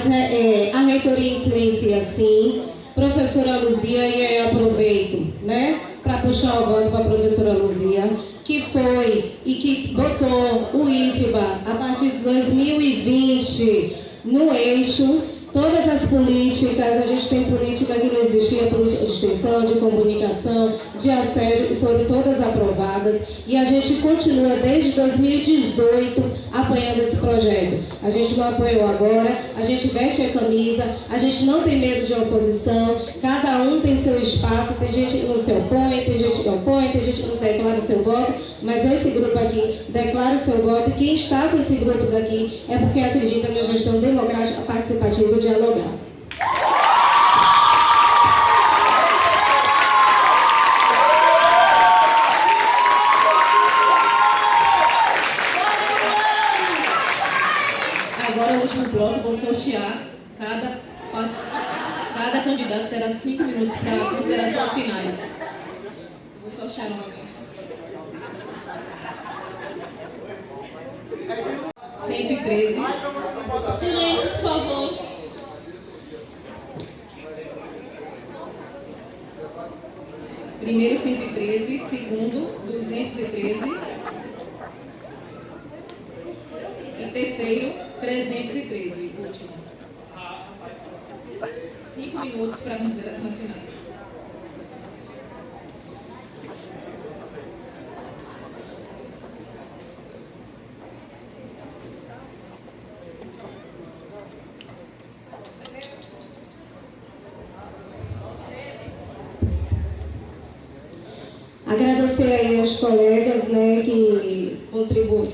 Speaker 5: reitoria influencia sim, professora Luzia, e aí eu aproveito, né, para puxar o voto para a professora Luzia, que foi e que botou o IFBA a partir de 2020 no eixo. Todas as políticas, a gente tem política que não existia, política de extensão, de comunicação, de assédio, que foram todas aprovadas. E a gente continua desde 2018 apoiando esse projeto. A gente não apoiou agora, a gente veste a camisa, a gente não tem medo de oposição, cada um tem seu espaço, tem gente que não se opõe, tem gente que opõe, tem gente que não declara o seu voto, mas esse grupo aqui declara o seu voto, e quem está com esse grupo daqui é porque acredita na gestão democrática, participativa e dialogar.
Speaker 1: Agora, o último bloco, vou sortear. Cada candidato terá 5 minutos para considerações finais. Vou sortear novamente. 113.
Speaker 7: Silêncio, por favor.
Speaker 1: Primeiro, 113. Segundo, 213. E terceiro, 313. Último. 5 minutos para considerações finais.
Speaker 5: Agradecer aí aos colegas, né, que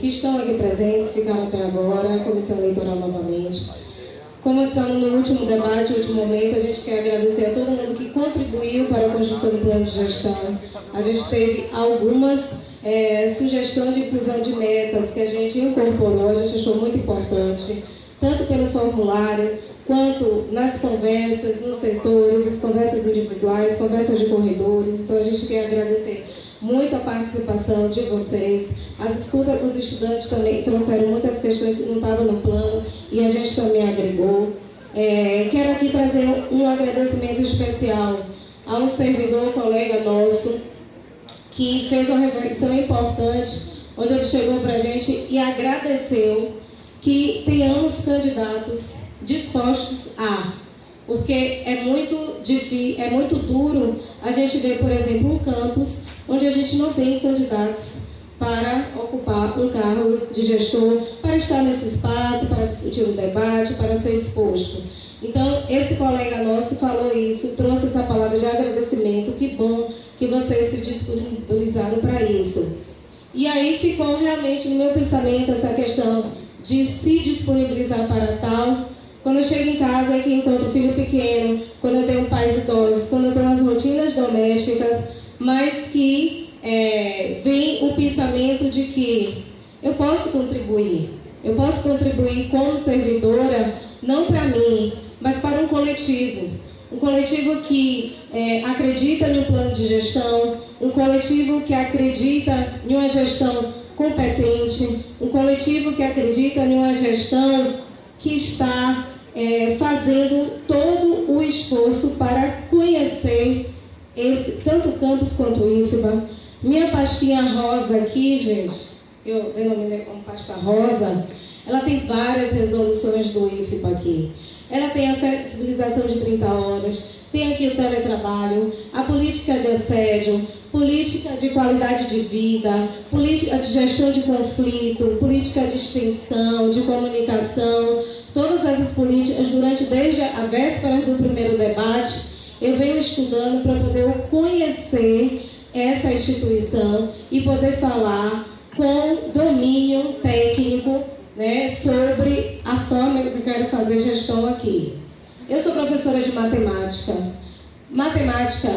Speaker 5: estão aqui presentes, ficaram até agora, a Comissão Eleitoral novamente. Como estamos no último debate, no último momento, a gente quer agradecer a todo mundo que contribuiu para a construção do plano de gestão. A gente teve algumas sugestões de inclusão de metas que a gente incorporou, a gente achou muito importante, tanto pelo formulário, quanto nas conversas, nos setores, as conversas individuais, conversas de corredores. Então, a gente quer agradecer muito a participação de vocês. As escutas dos estudantes também trouxeram muitas questões que não estavam no plano e a gente também agregou. Quero aqui trazer um agradecimento especial a um servidor, colega nosso, que fez uma reflexão importante, onde ele chegou para a gente e agradeceu que tenhamos candidatos dispostos a Porque é muito difícil, é muito duro a gente ver, por exemplo, um campus onde a gente não tem candidatos para ocupar um cargo de gestor, para estar nesse espaço, para discutir um debate, para ser exposto. Então, esse colega nosso falou isso, trouxe essa palavra de agradecimento. Que bom que vocês se disponibilizaram para isso. E aí ficou realmente no meu pensamento essa questão de se disponibilizar para tal. Quando eu chego em casa e que encontro um filho pequeno, quando eu tenho pais idosos, quando eu tenho as rotinas domésticas, mas que vem o pensamento de que eu posso contribuir como servidora, não para mim, mas para um coletivo que acredita em um plano de gestão, um coletivo que acredita em uma gestão competente, um coletivo que acredita em uma gestão que está fazendo todo o esforço para conhecer tanto o campus quanto o IFBA. Minha pastinha rosa aqui, gente, eu denominei como pasta rosa, ela tem várias resoluções do IFBA aqui. Ela tem a flexibilização de 30 horas, tem aqui o teletrabalho, a política de assédio, política de qualidade de vida, política de gestão de conflito, política de extensão, de comunicação, todas essas políticas, desde a véspera do primeiro debate, eu venho estudando para poder conhecer essa instituição e poder falar com domínio técnico, né, sobre a forma que eu quero fazer gestão aqui. Eu sou professora de matemática. Matemática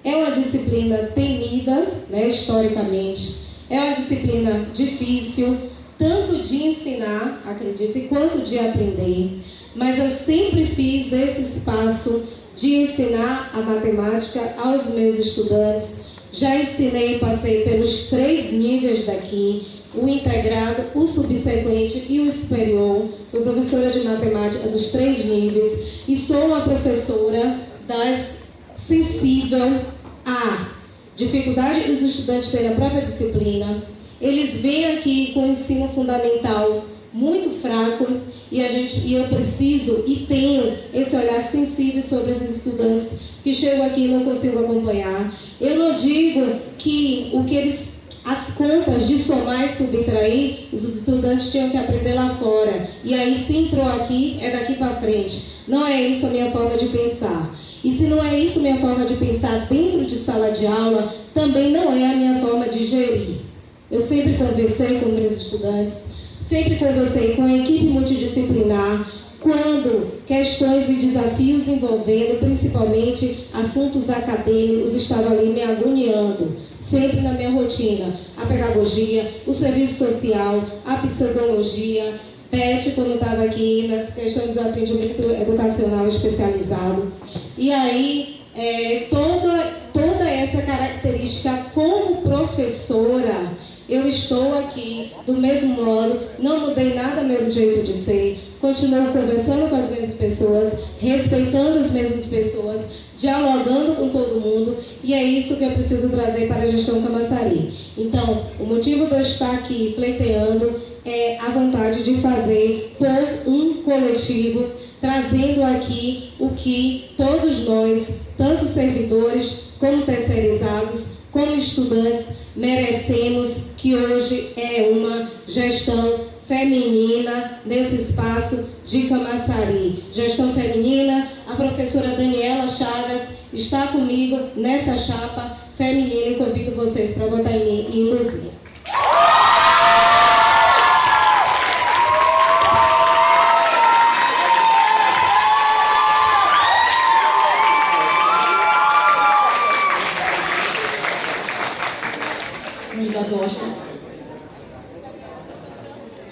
Speaker 5: é uma disciplina temida, né, historicamente. É uma disciplina difícil, tanto de ensinar, acredito, quanto de aprender. Mas eu sempre fiz esse espaço de ensinar a matemática aos meus estudantes. Já ensinei e passei pelos 3 níveis daqui, o integrado, o subsequente e o superior. Fui professora de matemática dos 3 níveis e sou uma professora sensível à dificuldade dos estudantes terem a própria disciplina. Eles vêm aqui com o ensino fundamental muito fraco e eu preciso e tenho esse olhar sensível sobre esses estudantes que chegam aqui e não consigo acompanhar. Eu não digo que as contas de somar e subtrair, os estudantes tinham que aprender lá fora. E aí, se entrou aqui, é daqui para frente. Não é isso a minha forma de pensar. E se não é isso a minha forma de pensar dentro de sala de aula, também não é a minha forma de gerir. Eu sempre conversei com meus estudantes, sempre conversei com a equipe multidisciplinar, quando questões e desafios envolvendo, principalmente assuntos acadêmicos, estavam ali me agoniando, sempre na minha rotina. A pedagogia, o serviço social, a psicologia, PET, quando estava aqui, nas questões do atendimento educacional especializado. E aí, toda essa característica como professora, eu estou aqui do mesmo modo, não mudei nada meu jeito de ser, continuo conversando com as mesmas pessoas, respeitando as mesmas pessoas, dialogando com todo mundo, e é isso que eu preciso trazer para a gestão Camaçari. Então, o motivo de eu estar aqui pleiteando é a vontade de fazer por um coletivo, trazendo aqui o que todos nós, tanto servidores como terceirizados, como estudantes, merecemos, que hoje é uma gestão feminina nesse espaço de Camaçari. Gestão feminina, a professora Daniela Chagas está comigo nessa chapa feminina e convido vocês para votar em mim e em Luzia.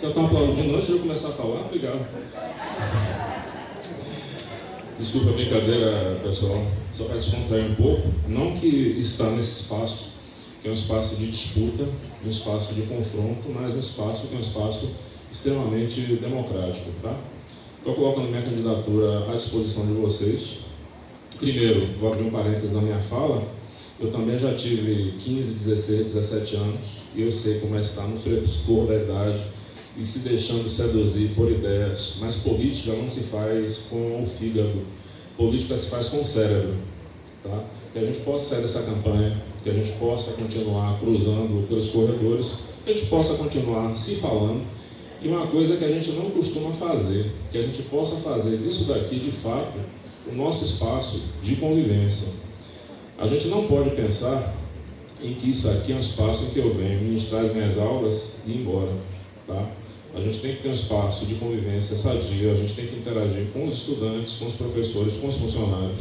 Speaker 3: Já estão aplaudindo antes de eu começar a falar? Obrigado. Desculpa a brincadeira, pessoal, só para descontrair um pouco. Não que está nesse espaço, que é um espaço de disputa, um espaço de confronto, mas um espaço que é um espaço extremamente democrático, tá? Estou colocando minha candidatura à disposição de vocês. Primeiro, vou abrir um parênteses na minha fala. Eu também já tive 15, 16, 17 anos e eu sei como é estar no frescor da idade e se deixando seduzir por ideias, mas política não se faz com o fígado. política se faz com o cérebro, tá? Que a gente possa sair dessa campanha, que a gente possa continuar cruzando pelos corredores, que a gente possa continuar se falando. E uma coisa que a gente não costuma fazer, que a gente possa fazer disso daqui, de fato, o nosso espaço de convivência. A gente não pode pensar em que isso aqui é um espaço em que eu venho ministrar as minhas aulas e ir embora, tá? A gente tem que ter um espaço de convivência sadia, a gente tem que interagir com os estudantes, com os professores, com os funcionários,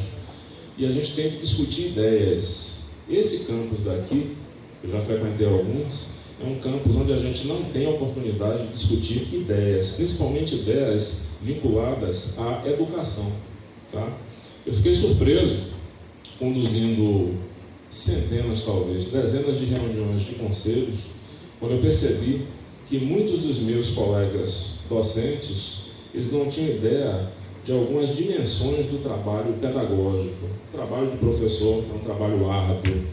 Speaker 3: e a gente tem que discutir ideias. Esse campus daqui, eu já frequentei alguns, é um campus onde a gente não tem a oportunidade de discutir ideias, principalmente ideias vinculadas à educação, tá? Eu fiquei surpreso, conduzindo centenas, talvez, dezenas de reuniões de conselhos, quando eu percebi que muitos dos meus colegas docentes, eles não tinham ideia de algumas dimensões do trabalho pedagógico. O trabalho de professor é um trabalho árduo,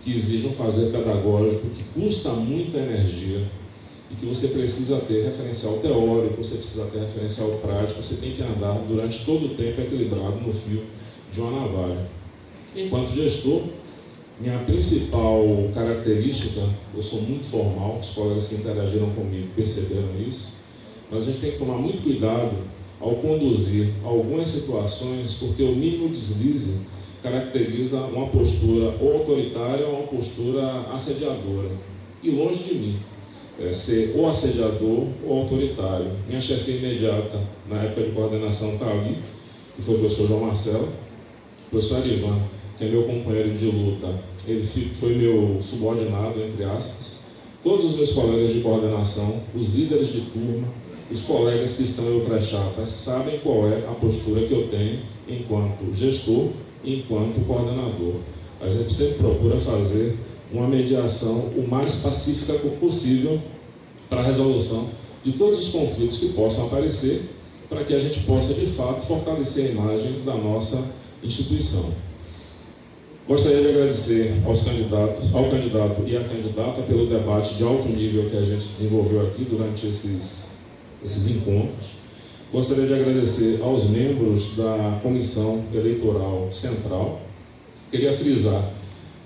Speaker 3: que exige um fazer pedagógico, que custa muita energia, e que você precisa ter referencial teórico, você precisa ter referencial prático, você tem que andar durante todo o tempo equilibrado no fio de uma navalha. Enquanto gestor, minha principal característica, eu sou muito formal, os colegas que interagiram comigo perceberam isso, mas a gente tem que tomar muito cuidado ao conduzir algumas situações, porque o mínimo deslize caracteriza uma postura ou autoritária ou uma postura assediadora. E longe de mim ser ou assediador ou autoritário. Minha chefia imediata, na época de coordenação, está ali, que foi o professor João Marcelo, o professor Arivan, que é meu companheiro de luta, ele foi meu subordinado, entre aspas. Todos os meus colegas de coordenação, os líderes de turma, os colegas que estão em outras chapas, sabem qual é a postura que eu tenho enquanto gestor e enquanto coordenador. A gente sempre procura fazer uma mediação o mais pacífica possível para a resolução de todos os conflitos que possam aparecer, para que a gente possa, de fato, fortalecer a imagem da nossa instituição. Gostaria de agradecer ao candidato e à candidata pelo debate de alto nível que a gente desenvolveu aqui durante esses encontros. Gostaria de agradecer aos membros da Comissão Eleitoral Central. Queria frisar,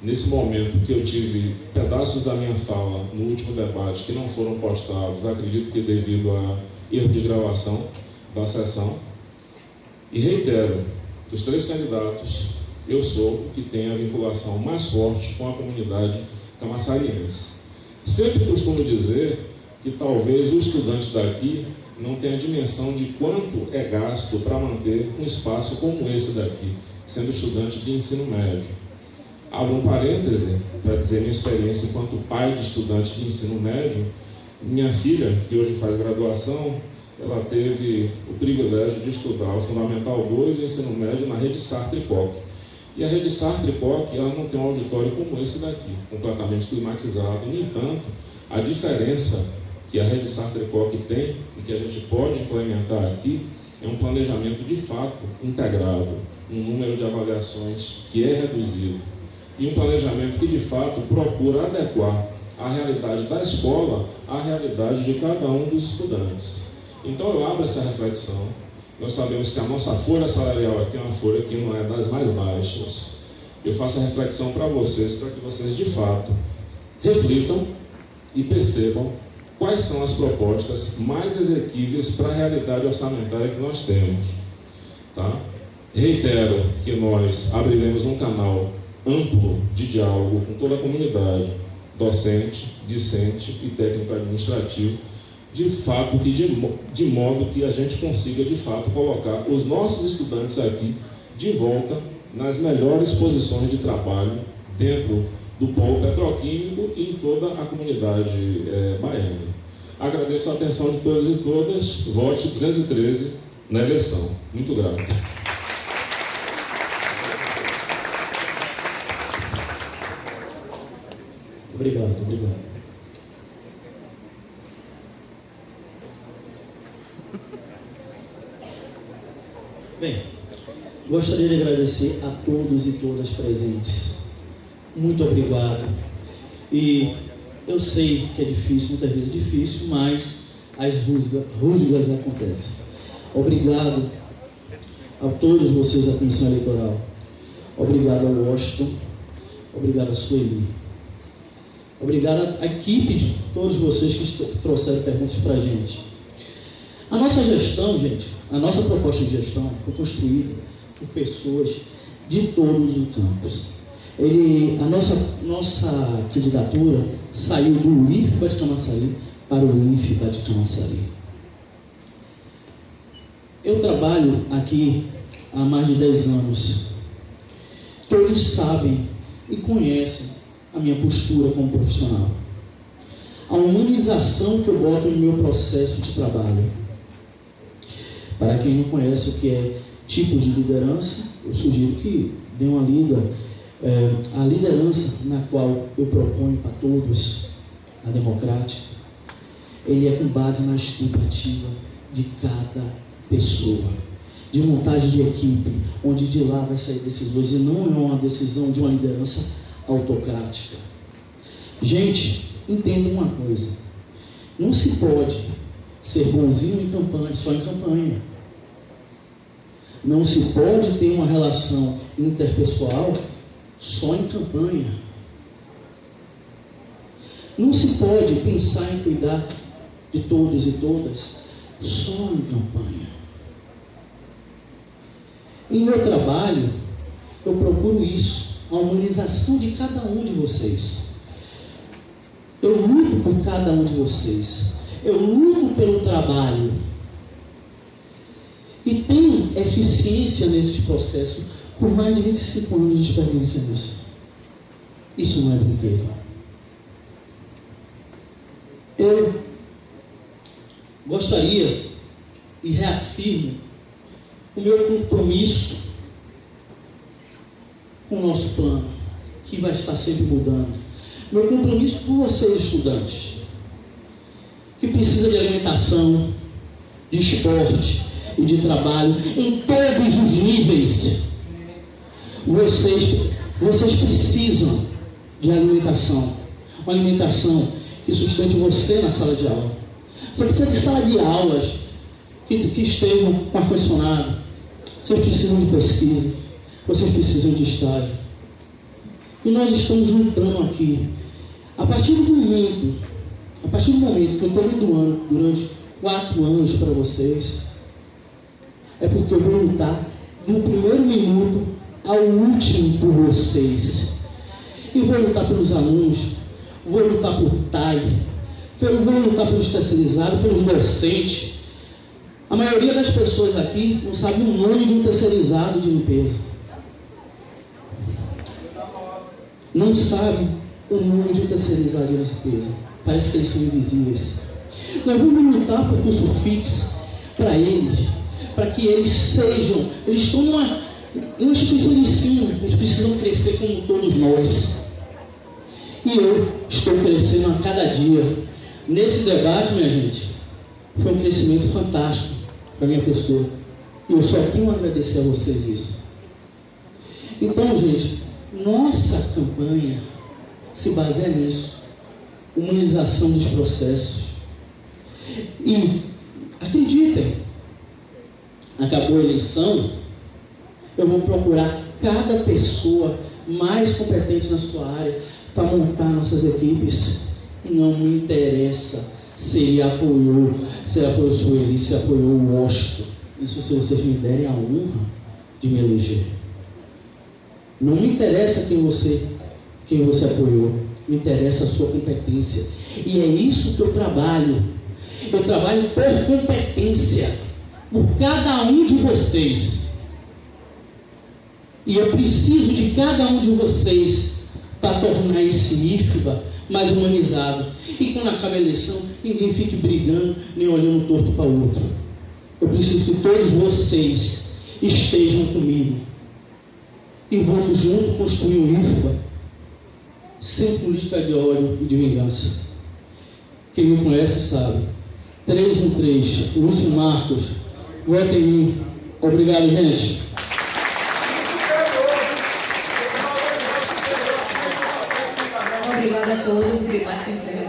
Speaker 3: nesse momento, que eu tive pedaços da minha fala no último debate que não foram postados, acredito que devido a erro de gravação da sessão. E reitero, dos 3 candidatos, eu sou o que tem a vinculação mais forte com a comunidade camaçariense. Sempre costumo dizer que talvez o estudante daqui não tenha dimensão de quanto é gasto para manter um espaço como esse daqui, sendo estudante de ensino médio. Abro um parêntese para dizer minha experiência enquanto pai de estudante de ensino médio. Minha filha, que hoje faz graduação, ela teve o privilégio de estudar o Fundamental 2 e o ensino médio na rede Sartre-Koch. E a rede Sartre-Koch, ela não tem um auditório como esse daqui, completamente climatizado. No entanto, a diferença que a rede Sartre-Koch tem e que a gente pode implementar aqui é um planejamento de fato integrado, um número de avaliações que é reduzido e um planejamento que de fato procura adequar a realidade da escola à realidade de cada um dos estudantes. Então eu abro essa reflexão. Nós sabemos que a nossa folha salarial aqui é uma folha que não é das mais baixas. Eu faço a reflexão para vocês, para que vocês de fato reflitam e percebam quais são as propostas mais exequíveis para a realidade orçamentária que nós temos. Tá? Reitero que nós abriremos um canal amplo de diálogo com toda a comunidade, docente, discente e técnico-administrativo, de fato, de modo que a gente consiga, de fato, colocar os nossos estudantes aqui de volta nas melhores posições de trabalho dentro do polo petroquímico e em toda a comunidade baiana. Agradeço a atenção de todos e todas. Vote 313 na eleição. Muito grato.
Speaker 4: Obrigado. Bem, gostaria de agradecer a todos e todas presentes. Muito obrigado. E eu sei que é difícil, muitas vezes é difícil, mas as rusgas acontecem. Obrigado a todos vocês da Comissão Eleitoral. Obrigado ao Washington, obrigado a Sueli. Obrigado à equipe de todos vocês que trouxeram perguntas para a gente. A nossa gestão, gente, a nossa proposta de gestão foi construída por pessoas de todos os campos. A nossa candidatura saiu do IFBA de Camaçari para o IFBA de Camaçari. Eu trabalho aqui há mais de 10 anos. Todos sabem e conhecem a minha postura como profissional. A humanização que eu boto no meu processo de trabalho. Para quem não conhece o que é tipos de liderança, eu sugiro que dê uma lida. A liderança na qual eu proponho para todos, a democrática, ele é com base na escuta ativa de cada pessoa, de montagem de equipe, onde de lá vai sair decisões e não é uma decisão de uma liderança autocrática. Gente, entendam uma coisa, não se pode ser bonzinho em campanha, só em campanha. Não se pode ter uma relação interpessoal só em campanha. Não se pode pensar em cuidar de todos e todas só em campanha. Em meu trabalho, eu procuro isso, a humanização de cada um de vocês. Eu luto por cada um de vocês. Eu luto pelo trabalho. E tenho eficiência nesses processos por mais de 25 anos de experiência nisso. Isso não é brinquedo. Eu gostaria e reafirmo o meu compromisso com o nosso plano, que vai estar sempre mudando. Meu compromisso com vocês, estudantes, que precisam de alimentação, de esporte e de trabalho em todos os níveis. Vocês precisam de alimentação, uma alimentação que sustente você na sala de aula. Você precisa de sala de aulas que estejam com ar-condicionado. Vocês precisam de pesquisa, vocês precisam de estágio. E nós estamos juntando aqui. A partir do momento que eu estou me doando durante 4 anos para vocês, é porque eu vou lutar do primeiro minuto ao último por vocês. E vou lutar pelos alunos, vou lutar por TAI, vou lutar pelos terceirizados, pelos docentes. A maioria das pessoas aqui não sabe o nome de um terceirizado de limpeza. Não sabe o nome de um terceirizado de limpeza. Parece que eles são invisíveis. Nós vamos lutar por curso fixo para eles, para que eles estão numa instituição de ensino, eles precisam crescer como todos nós. E eu estou crescendo a cada dia. Nesse debate, minha gente, foi um crescimento fantástico para a minha pessoa. E eu só tenho a agradecer a vocês isso. Então, gente, nossa campanha se baseia nisso. Humanização dos processos. E, acreditem, acabou a eleição, eu vou procurar cada pessoa mais competente na sua área para montar nossas equipes. Não me interessa se ele apoiou Sueli, se apoiou o Washington. Isso se vocês me derem a honra de me eleger. Não me interessa quem você apoiou, me interessa a sua competência. E é isso que eu trabalho. Eu trabalho por competência, por cada um de vocês. E eu preciso de cada um de vocês para tornar esse IFBA mais humanizado. E quando acaba a eleição, ninguém fique brigando, nem olhando torto para o outro. Eu preciso que todos vocês estejam comigo. E vamos juntos construir um IFBA sem política de ódio e de vingança. Quem me conhece sabe. 313, Lúcio Marcos, vota em mim. Obrigado, gente.
Speaker 1: Obrigada a todos. O debate se encerra.